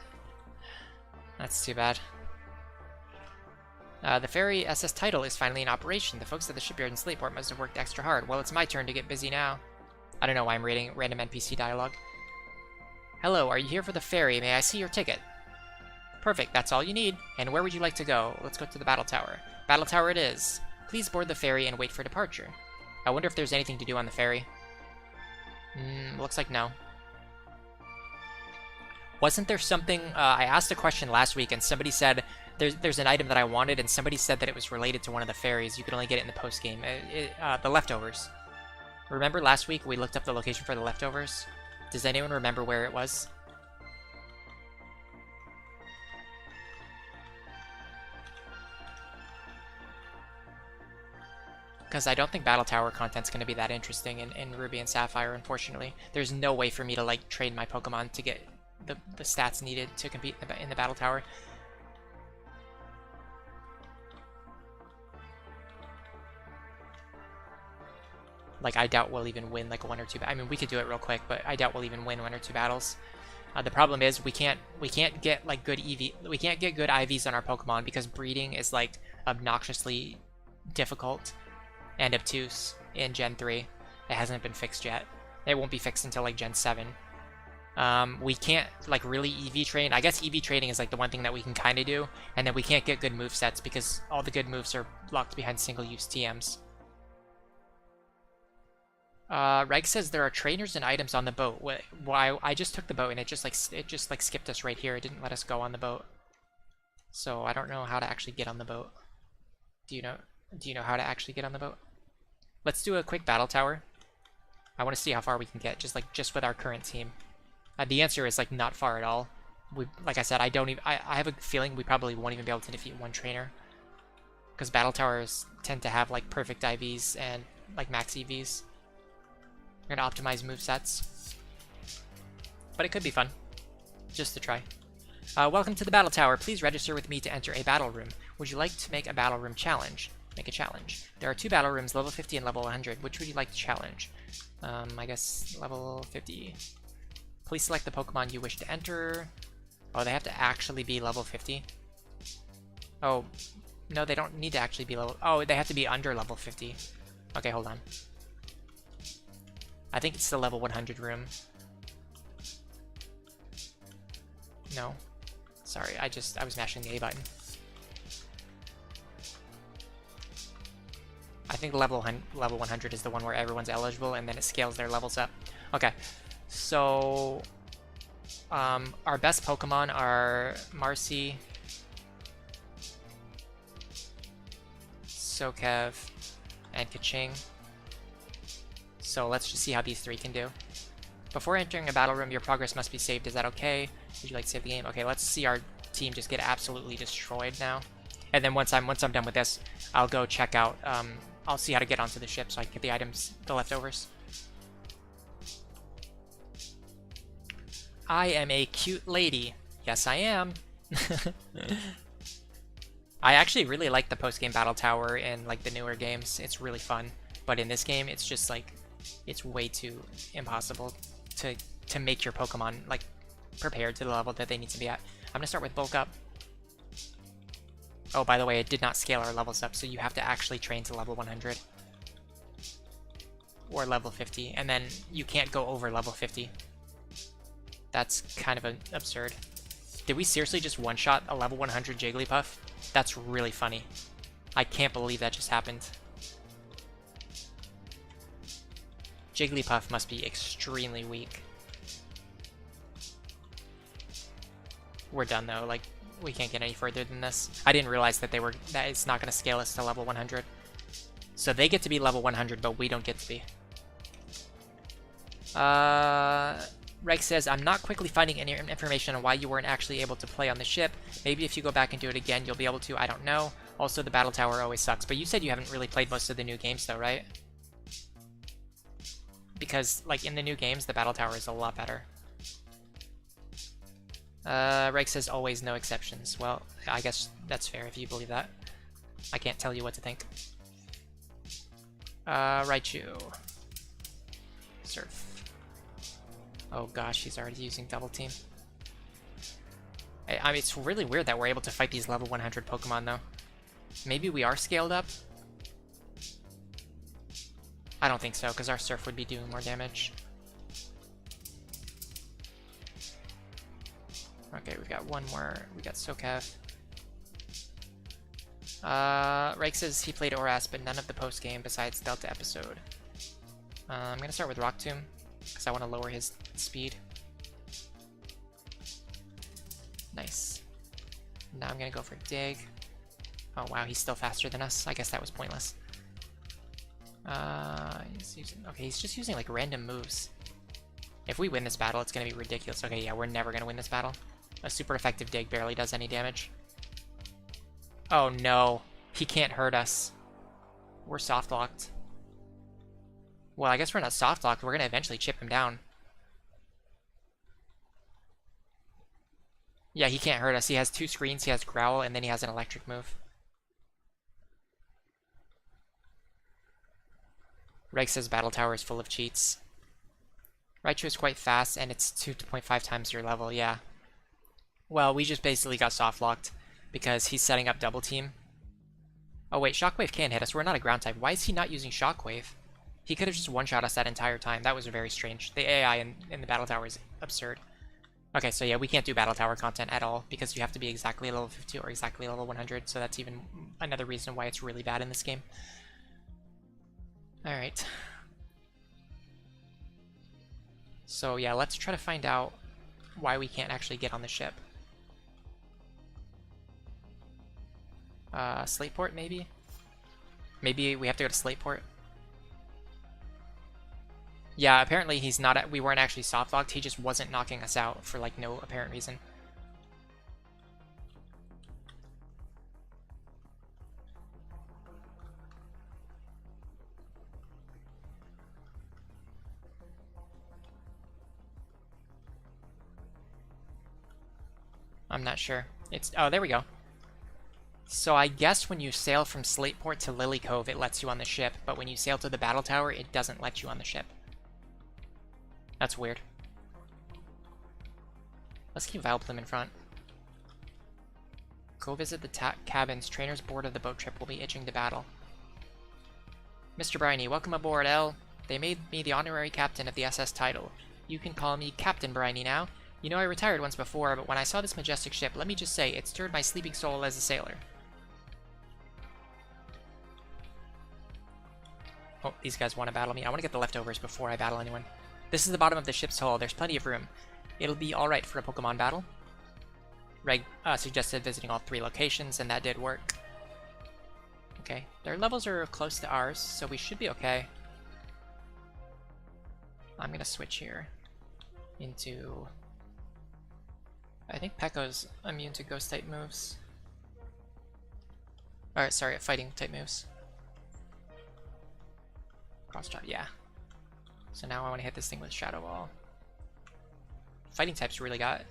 That's too bad. The ferry SS title is finally in operation. The folks at the shipyard in Slateport must have worked extra hard. Well, it's my turn to get busy now. I don't know why I'm reading random NPC dialogue. Hello, are you here for the ferry? May I see your ticket? Perfect, that's all you need. And where would you like to go? Let's go to the Battle Tower. Battle Tower it is. Please board the ferry and wait for departure. I wonder if there's anything to do on the ferry. Looks like no. Wasn't there something, I asked a question last week and somebody said there's an item that I wanted and somebody said that it was related to one of the ferries. You could only get it in the post game. The leftovers. Remember last week we looked up the location for the leftovers? Does anyone remember where it was? Because I don't think Battle Tower content's going to be that interesting in Ruby and Sapphire, unfortunately. There's no way for me to, like, train my Pokemon to get the stats needed to compete in the Battle Tower. Like, I doubt we'll even win, like, 1 or 2... I mean, we could do it real quick, but I doubt we'll even win 1 or 2 battles. The problem is we can't get, like, good EV... We can't get good IVs on our Pokemon because breeding is, like, obnoxiously difficult and obtuse in Gen 3. It hasn't been fixed yet. It won't be fixed until like Gen 7. We can't like really EV train. I guess EV training is like the one thing that we can kind of do, and then we can't get good move sets because all the good moves are locked behind single-use TMs. Reg says there are trainers and items on the boat. Why? I just took the boat and it just like skipped us right here. It didn't let us go on the boat. So I don't know how to actually get on the boat. Do you know how to actually get on the boat? Let's do a quick battle tower. I want to see how far we can get just with our current team. The answer is like not far at all. Like I said, I have a feeling we probably won't even be able to defeat one trainer. Because battle towers tend to have like perfect IVs and like max EVs. We're gonna optimize movesets. But it could be fun. Just to try. Welcome to the battle tower. Please register with me to enter a battle room. Would you like to make a battle room challenge? Make a challenge. There are 2 battle rooms, level 50 and level 100. Which would you like to challenge? I guess level 50. Please select the Pokemon you wish to enter. Oh, they have to actually be level 50. Oh, no, they don't need to actually be level... Oh, they have to be under level 50. Okay, hold on. I think it's the level 100 room. No. Sorry, I was mashing the A button. I think level 100 is the one where everyone's eligible, and then it scales their levels up. Okay, so our best Pokemon are Marcy, Sokev, and Kaching. So let's just see how these 3 can do. Before entering a battle room, your progress must be saved. Is that okay? Would you like to save the game? Okay, let's see our team just get absolutely destroyed now. And then once I'm done with this, I'll go check out. I'll see how to get onto the ship so I can get the items, the leftovers. I am a cute lady. Yes, I am. I actually really like the post-game battle tower in like the newer games. It's really fun. But in this game, it's just like, it's way too impossible to make your Pokemon like prepared to the level that they need to be at. I'm gonna start with bulk up. Oh, by the way, it did not scale our levels up, so you have to actually train to level 100. Or level 50, and then you can't go over level 50. That's kind of absurd. Did we seriously just one-shot a level 100 Jigglypuff? That's really funny. I can't believe that just happened. Jigglypuff must be extremely weak. We're done though, like, we can't get any further than this. I didn't realize that that it's not going to scale us to level 100. So they get to be level 100, but we don't get to be. Rex says, I'm not quickly finding any information on why you weren't actually able to play on the ship. Maybe if you go back and do it again, you'll be able to. I don't know. Also, the battle tower always sucks. But you said you haven't really played most of the new games though, right? Because, like, in the new games, the battle tower is a lot better. Rex says, always, no exceptions. Well, I guess that's fair if you believe that. I can't tell you what to think. Raichu. Surf. Oh gosh, he's already using double team. I mean, it's really weird that we're able to fight these level 100 Pokemon though. Maybe we are scaled up? I don't think so, because our Surf would be doing more damage. Okay, we've got one more. We got Sokev. Rex says he played Oras, but none of the post-game besides Delta episode. I'm gonna start with Rock Tomb, because I want to lower his speed. Nice. Now I'm gonna go for Dig. Oh wow, he's still faster than us. I guess that was pointless. He's just using like random moves. If we win this battle, it's gonna be ridiculous. Okay, yeah, we're never gonna win this battle. A super effective Dig barely does any damage. Oh no, he can't hurt us. We're soft locked. Well, I guess we're not soft locked. We're gonna eventually chip him down. Yeah, he can't hurt us. He has 2 screens. He has Growl, and then he has an electric move. Reg says Battle Tower is full of cheats. Raichu is quite fast, and it's 2.5 times your level, yeah. Well, we just basically got soft locked because he's setting up double team. Oh wait, Shockwave can't hit us. We're not a ground type. Why is he not using Shockwave? He could have just one-shot us that entire time. That was very strange. The AI in the Battle Tower is absurd. Okay, so yeah, we can't do battle tower content at all because you have to be exactly level 50 or exactly level 100, so that's even another reason why it's really bad in this game. Alright. So yeah, let's try to find out why we can't actually get on the ship. Slateport, maybe? Maybe we have to go to Slateport? Yeah, apparently he's not. We weren't actually soft locked. He just wasn't knocking us out for like no apparent reason. I'm not sure. It's oh, there we go. So I guess when you sail from Slateport to Lily Cove, it lets you on the ship, but when you sail to the battle tower, it doesn't let you on the ship. That's weird. Let's keep Vileplume in front. Go visit the cabins. Trainers board of the boat trip will be itching to battle. Mr. Bryony, welcome aboard, L. They made me the honorary captain of the SS title. You can call me Captain Bryony now. You know I retired once before, but when I saw this majestic ship, let me just say, it stirred my sleeping soul as a sailor. Oh, these guys want to battle me. I want to get the leftovers before I battle anyone. This is the bottom of the ship's hull. There's plenty of room. It'll be alright for a Pokemon battle. Reg suggested visiting all 3 locations, and that did work. Okay, their levels are close to ours, so we should be okay. I'm gonna switch here into... I think Pekko's immune to ghost-type moves. Alright, sorry, fighting-type moves. Cross-chop, yeah. So now I want to hit this thing with Shadow Ball. Fighting types really got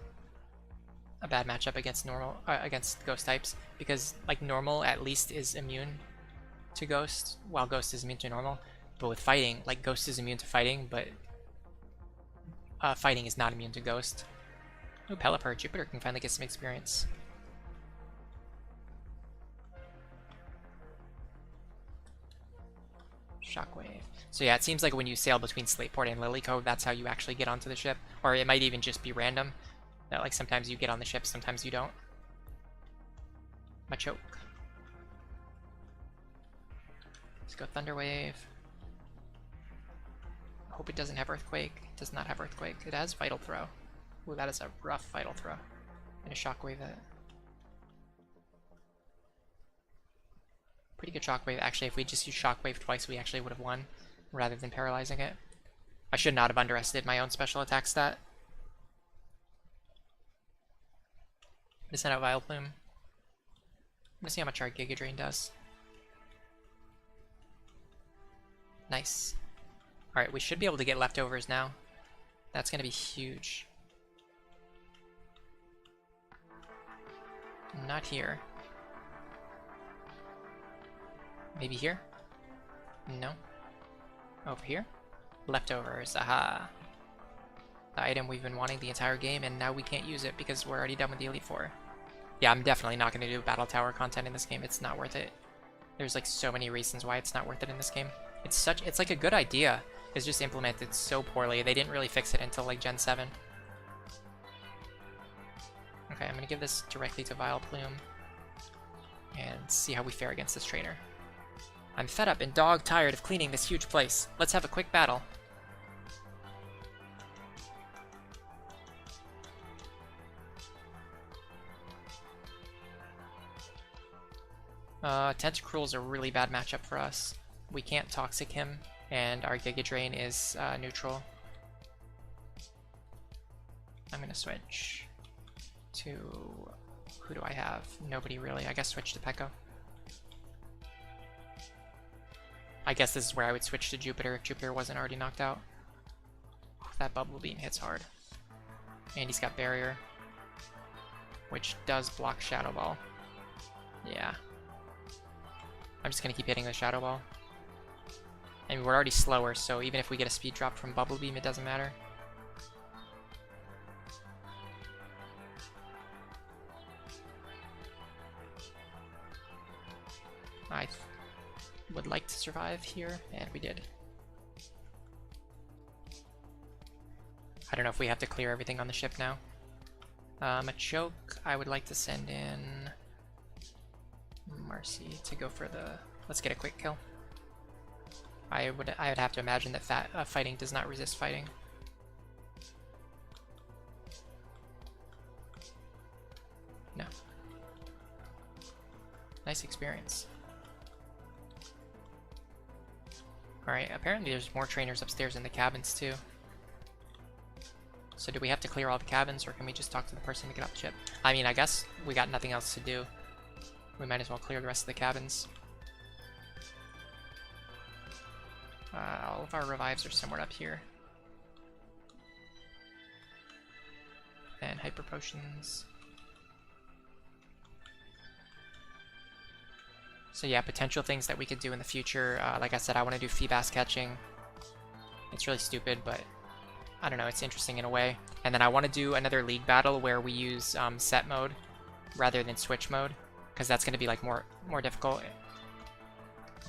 a bad matchup against normal, against ghost types, because like normal at least is immune to ghost, while ghost is immune to normal. But with fighting, like ghost is immune to fighting, but fighting is not immune to ghost. Ooh, Pelipper, Jupiter can finally get some experience. Shockwave. So yeah, it seems like when you sail between Slateport and Lily Cove, that's how you actually get onto the ship. Or it might even just be random. That like sometimes you get on the ship, sometimes you don't. Machoke. Let's go Thunder Wave. Hope it doesn't have Earthquake. It does not have Earthquake. It has Vital Throw. Ooh, that is a rough Vital Throw. And a Shockwave it. Pretty good Shockwave. Actually, if we just used Shockwave twice, we actually would have won, rather than paralyzing it. I should not have underestimated my own special attack stat. I'm gonna send out Vileplume. I'm gonna see how much our Giga Drain does. Nice. Alright, we should be able to get leftovers now. That's gonna be huge. Not here. Maybe here? No. Over here? Leftovers, aha. The item we've been wanting the entire game, and now we can't use it because we're already done with the Elite Four. Yeah, I'm definitely not going to do Battle Tower content in this game. It's not worth it. There's like so many reasons why it's not worth it in this game. It's like a good idea. It's just implemented so poorly. They didn't really fix it until like Gen 7. Okay, I'm going to give this directly to Vileplume and see how we fare against this trainer. I'm fed up and dog-tired of cleaning this huge place. Let's have a quick battle. Tentacruel's a really bad matchup for us. We can't Toxic him, and our Giga Drain is neutral. I'm gonna switch to... who do I have? Nobody really. I guess switch to Pekko. I guess this is where I would switch to Jupiter if Jupiter wasn't already knocked out. That Bubble Beam hits hard. And he's got Barrier, which does block Shadow Ball. Yeah. I'm just gonna keep hitting the Shadow Ball. I mean, we're already slower, so even if we get a speed drop from Bubble Beam, it doesn't matter. I would like to survive here, and we did. I don't know if we have to clear everything on the ship now. A choke, I would like to send in Marcy to go for the... Let's get a quick kill. I would have to imagine that fighting does not resist fighting. No. Nice experience. Alright, apparently there's more trainers upstairs in the cabins too. So do we have to clear all the cabins, or can we just talk to the person to get off the ship? I mean, I guess we got nothing else to do. We might as well clear the rest of the cabins. All of our revives are somewhere up here. And hyper potions. So yeah, potential things that we could do in the future. Like I said, I want to do Feebas catching. It's really stupid, but I don't know, it's interesting in a way. And then I want to do another league battle where we use set mode rather than switch mode, because that's going to be like more difficult.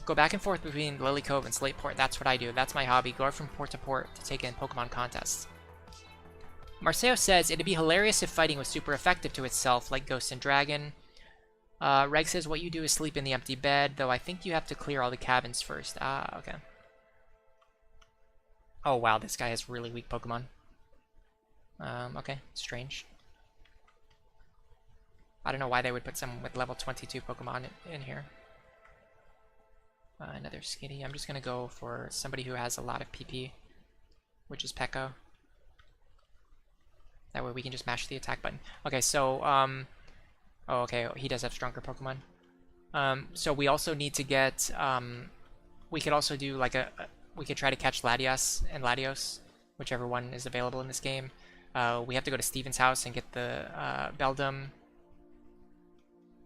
Go back and forth between Lily Cove and Slateport. That's what I do. That's my hobby. Go from port to port to take in Pokemon contests. Marceo says, it'd be hilarious if fighting was super effective to itself, like Ghost and Dragon. Reg says, what you do is sleep in the empty bed, though I think you have to clear all the cabins first. Ah, okay. Oh wow, this guy has really weak Pokemon. Okay, strange. I don't know why they would put someone with level 22 Pokemon in here. Another Skitty. I'm just gonna go for somebody who has a lot of PP, which is Pekka. That way we can just mash the attack button. Okay, so, oh, okay, he does have stronger Pokemon. So we also need to get, we could also do like we could try to catch Latios and Latios, whichever one is available in this game. We have to go to Steven's house and get the Beldum.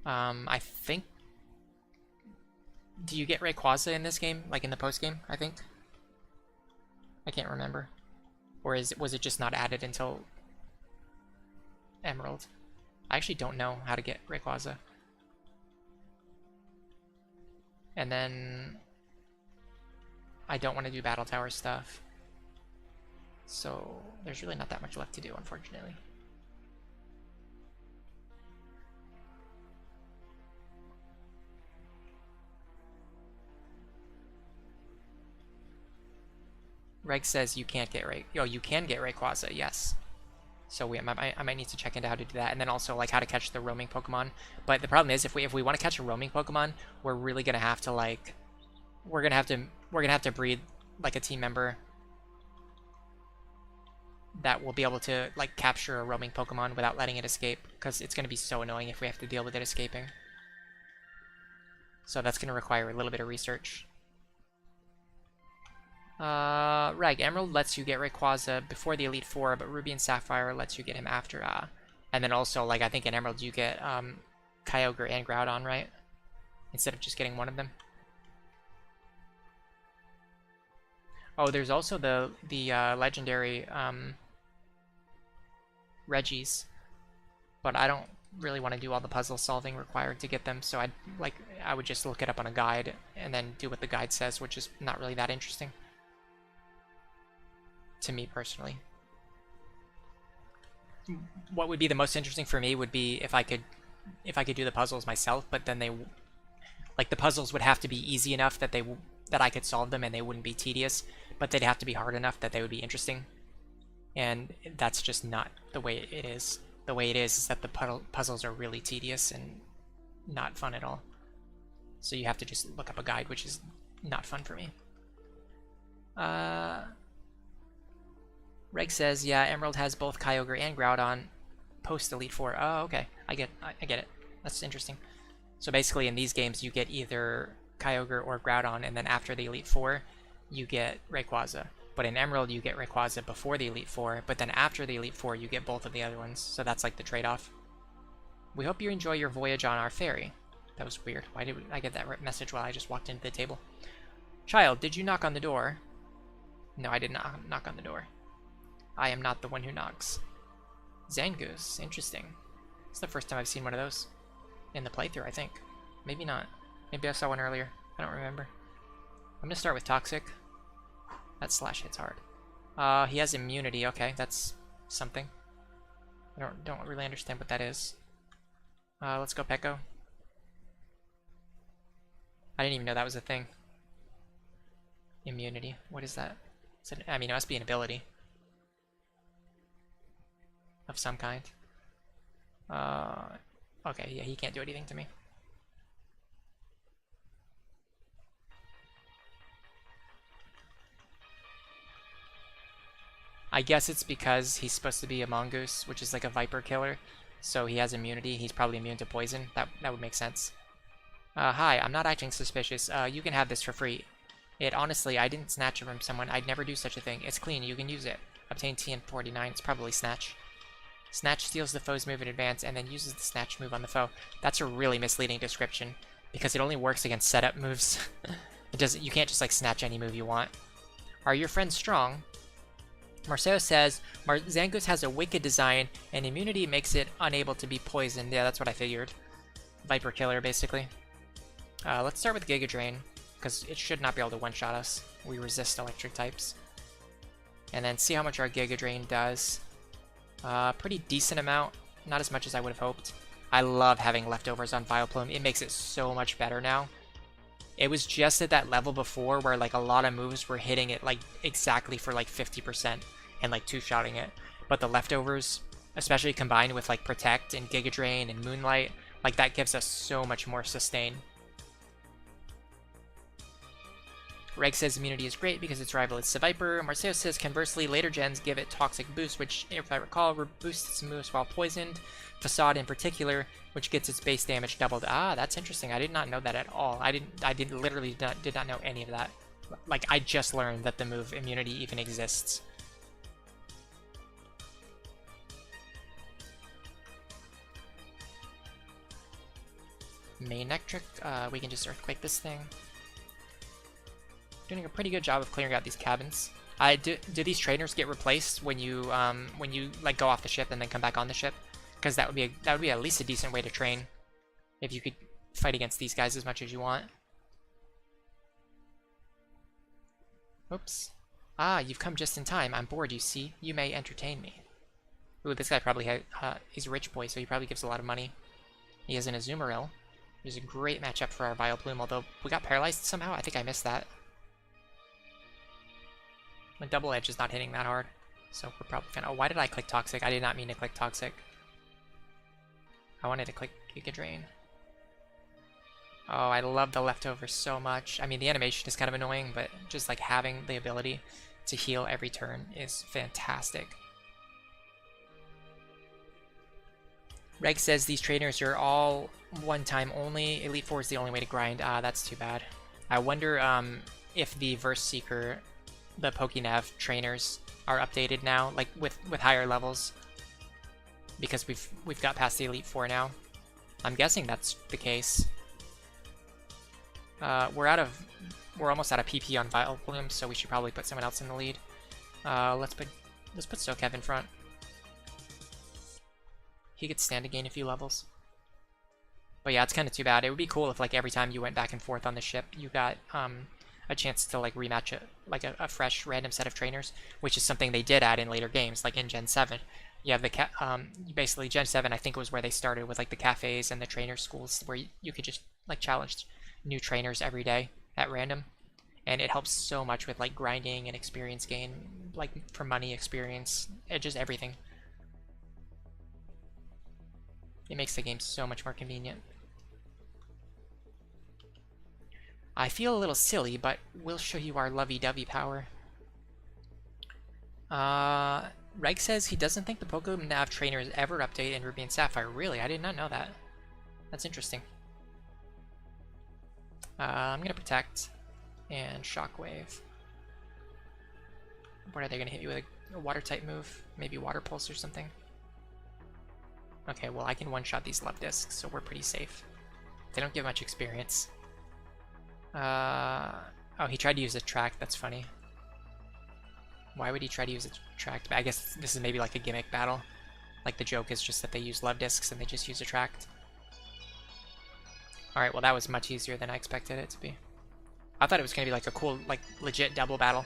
I think... Do you get Rayquaza in this game? Like in the post-game, I think? I can't remember. Or was it just not added until Emerald? I actually don't know how to get Rayquaza. And then... I don't want to do Battle Tower stuff. So there's really not that much left to do, unfortunately. Reg says you can't get you can get Rayquaza, yes. So I might need to check into how to do that, and then also like how to catch the roaming Pokemon. But the problem is, if we want to catch a roaming Pokemon, we're really gonna have to like, we're gonna have to breed like a team member that will be able to like capture a roaming Pokemon without letting it escape, because it's gonna be so annoying if we have to deal with it escaping. So that's gonna require a little bit of research. Reg, Emerald lets you get Rayquaza before the Elite Four, but Ruby and Sapphire lets you get him after. And then also, like, I think in Emerald you get Kyogre and Groudon, right? Instead of just getting one of them. Oh, there's also the legendary Regis, but I don't really want to do all the puzzle solving required to get them, so I would just look it up on a guide and then do what the guide says, which is not really that interesting. To me personally. What would be the most interesting for me would be if I could do the puzzles myself, but then the puzzles would have to be easy enough that I could solve them and they wouldn't be tedious, but they'd have to be hard enough that they would be interesting. And that's just not the way it is. The way it is that the puzzles are really tedious and not fun at all. So you have to just look up a guide, which is not fun for me. Reg says, yeah, Emerald has both Kyogre and Groudon post Elite Four. Oh, okay. I get it. That's interesting. So basically in these games you get either Kyogre or Groudon, and then after the Elite Four you get Rayquaza. But in Emerald you get Rayquaza before the Elite Four, but then after the Elite Four you get both of the other ones. So that's like the trade-off. We hope you enjoy your voyage on our ferry. That was weird. Why did I get that message while I just walked into the table? Child, did you knock on the door? No, I did not knock on the door. I am not the one who knocks. Zangoose, interesting. It's the first time I've seen one of those. In the playthrough, I think. Maybe not. Maybe I saw one earlier. I don't remember. I'm gonna start with Toxic. That slash hits hard. He has immunity, okay, that's something. Don't really understand what that is. Let's go Pekko. I didn't even know that was a thing. Immunity. What is that? I mean, it must be an ability of some kind. Okay, yeah, he can't do anything to me. I guess it's because he's supposed to be a mongoose, which is like a viper killer, so he has immunity. He's probably immune to poison. That would make sense. Hi, I'm not acting suspicious. You can have this for free. Honestly, I didn't snatch it from someone. I'd never do such a thing. It's clean. You can use it. Obtain TN49. It's probably Snatch. Snatch steals the foe's move in advance and then uses the Snatch move on the foe. That's a really misleading description because it only works against setup moves. You can't just like snatch any move you want. Are your friends strong? Marcelo says, Zangoose has a wicked design and immunity makes it unable to be poisoned. Yeah, that's what I figured. Viper killer, basically. Let's start with Giga Drain, because it should not be able to one-shot us. We resist electric types. And then see how much our Giga Drain does. Pretty decent amount. Not as much as I would have hoped. I love having leftovers on Vileplume. It makes it so much better now. It was just at that level before where like a lot of moves were hitting it like exactly for like 50% and like two-shotting it. But the leftovers, especially combined with like Protect and Giga Drain and Moonlight, like that gives us so much more sustain. Reg says immunity is great because its rival is Seviper. Marcelo says conversely, later gens give it Toxic Boost, which, if I recall, boosts its moves while poisoned. Facade in particular, which gets its base damage doubled. Ah, that's interesting. I did not know that at all. I literally did not know any of that. Like, I just learned that the move immunity even exists. Main Nectric, we can just Earthquake this thing. Doing a pretty good job of clearing out these cabins. Do these trainers get replaced when you like go off the ship and then come back on the ship? Because that would be at least a decent way to train if you could fight against these guys as much as you want. Oops. Ah, you've come just in time. I'm bored, you see. You may entertain me. Ooh, this guy probably he's a rich boy, so he probably gives a lot of money. He has an Azumarill. Which is a great matchup for our Vileplume, although we got paralyzed somehow. I think I missed that. My Double Edge is not hitting that hard, so we're probably fine. Oh, why did I click Toxic? I did not mean to click Toxic. I wanted to click Giga Drain. Oh, I love the leftovers so much. I mean, the animation is kind of annoying, but just like having the ability to heal every turn is fantastic. Reg says these trainers are all one-time only. Elite Four is the only way to grind. Ah, that's too bad. I wonder if the Verse Seeker, the Pokénav trainers, are updated now, like with higher levels, because we've got past the Elite Four now. I'm guessing that's the case. We're almost out of PP on Vileplume, so we should probably put someone else in the lead. Let's put Sokev in front. He could stand to gain a few levels. But yeah, it's kind of too bad. It would be cool if like every time you went back and forth on the ship, you got a chance to like rematch it, like a fresh random set of trainers, which is something they did add in later games, like in Gen 7. You have the basically Gen 7, I think, was where they started with like the cafes and the trainer schools, where you could just like challenge new trainers every day at random, and it helps so much with like grinding and experience gain, like for money, experience, just everything. It makes the game so much more convenient. I feel a little silly, but we'll show you our lovey-dovey power. Reg says he doesn't think the Pokénav trainers ever update in Ruby and Sapphire. Really? I did not know that. That's interesting. I'm gonna Protect and Shockwave. What are they gonna hit you with? A water type move? Maybe Water Pulse or something? Okay, well I can one-shot these love discs, so we're pretty safe. They don't give much experience. Oh, he tried to use Attract, that's funny. Why would he try to use Attract? I guess this is maybe like a gimmick battle. Like the joke is just that they use love discs and they just use Attract. Alright, well that was much easier than I expected it to be. I thought it was gonna be like a cool, like legit double battle.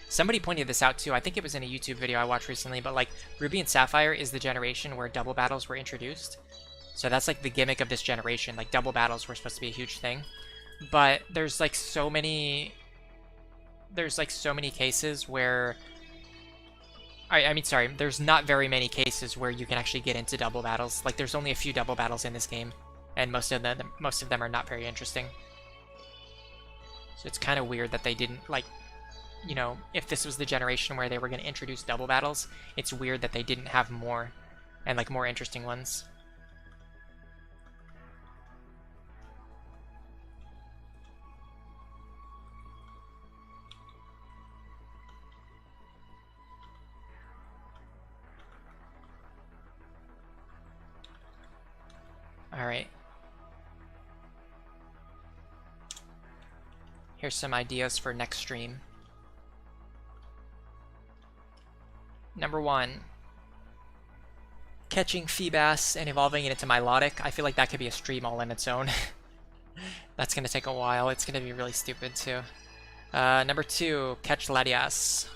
Somebody pointed this out too. I think it was in a YouTube video I watched recently, but like Ruby and Sapphire is the generation where double battles were introduced. So that's like the gimmick of this generation. Like double battles were supposed to be a huge thing. But there's like so many cases where sorry, there's not very many cases where you can actually get into double battles. Like there's only a few double battles in this game, and most of them are not very interesting. So it's kind of weird that they didn't, like, you know, if this was the generation where they were going to introduce double battles, it's weird that they didn't have more and like more interesting ones. Alright. Here's some ideas for next stream. Number 1. Catching Feebas and evolving it into Milotic. I feel like that could be a stream all in its own. That's gonna take a while. It's gonna be really stupid too. Number 2. Catch Latias.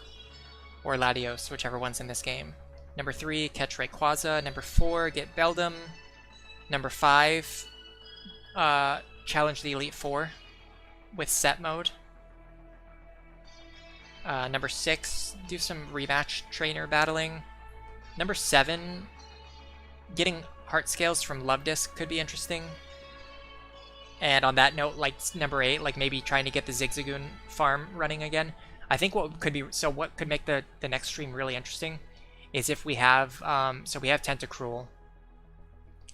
Or Latios, whichever one's in this game. Number 3. Catch Rayquaza. Number 4. Get Beldum. Number 5, challenge the Elite Four with set mode. Number 6, do some rematch trainer battling. Number 7, getting heart scales from Love Disc could be interesting. And on that note, like number 8, like maybe trying to get the Zigzagoon farm running again. I think what could make the next stream really interesting is if we have, so we have Tentacruel.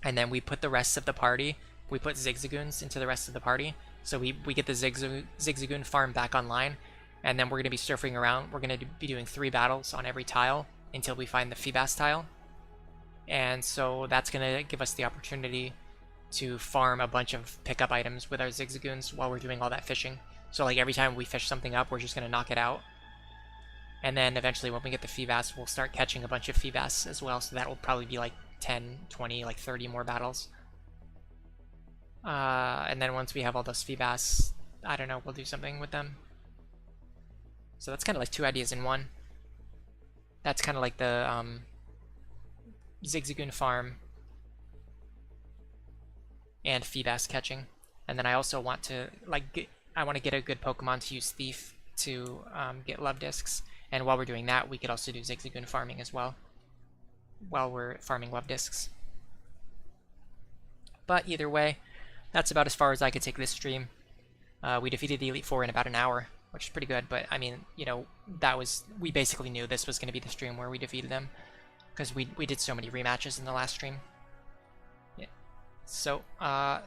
And then we put the rest of the party, we put Zigzagoons into the rest of the party. So we get the Zigzagoon farm back online. And then we're going to be surfing around. We're going to be doing 3 battles on every tile until we find the Feebas tile. And so that's going to give us the opportunity to farm a bunch of pickup items with our Zigzagoons while we're doing all that fishing. So like every time we fish something up, we're just going to knock it out. And then eventually when we get the Feebas, we'll start catching a bunch of Feebas as well. So that will probably be like 10, 20, like 30 more battles. And then once we have all those Feebas, I don't know, we'll do something with them. So that's kind of like 2 ideas in one. That's kind of like the Zigzagoon farm and Feebas catching. And then I also want to I want to get a good Pokemon to use Thief to get Love Discs. And while we're doing that, we could also do Zigzagoon farming as well, while we're farming Love Discs. But either way, that's about as far as I could take this stream. We defeated the Elite Four in about an hour, which is pretty good, but I mean, you know, we basically knew this was going to be the stream where we defeated them, because we did so many rematches in the last stream. Yeah. So,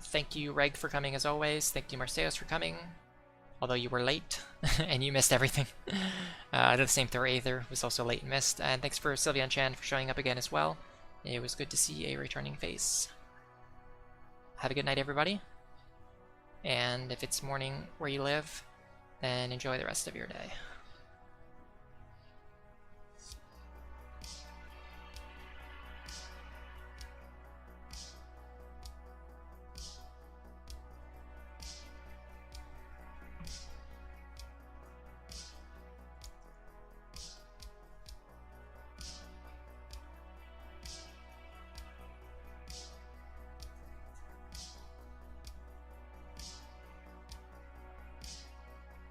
thank you, Reg, for coming as always. Thank you, Marseos, for coming, although you were late and you missed everything. The same for Aether, was also late and missed. And thanks for Sylvian Chan for showing up again as well. It was good to see a returning face. Have a good night, everybody. And if it's morning where you live, then enjoy the rest of your day.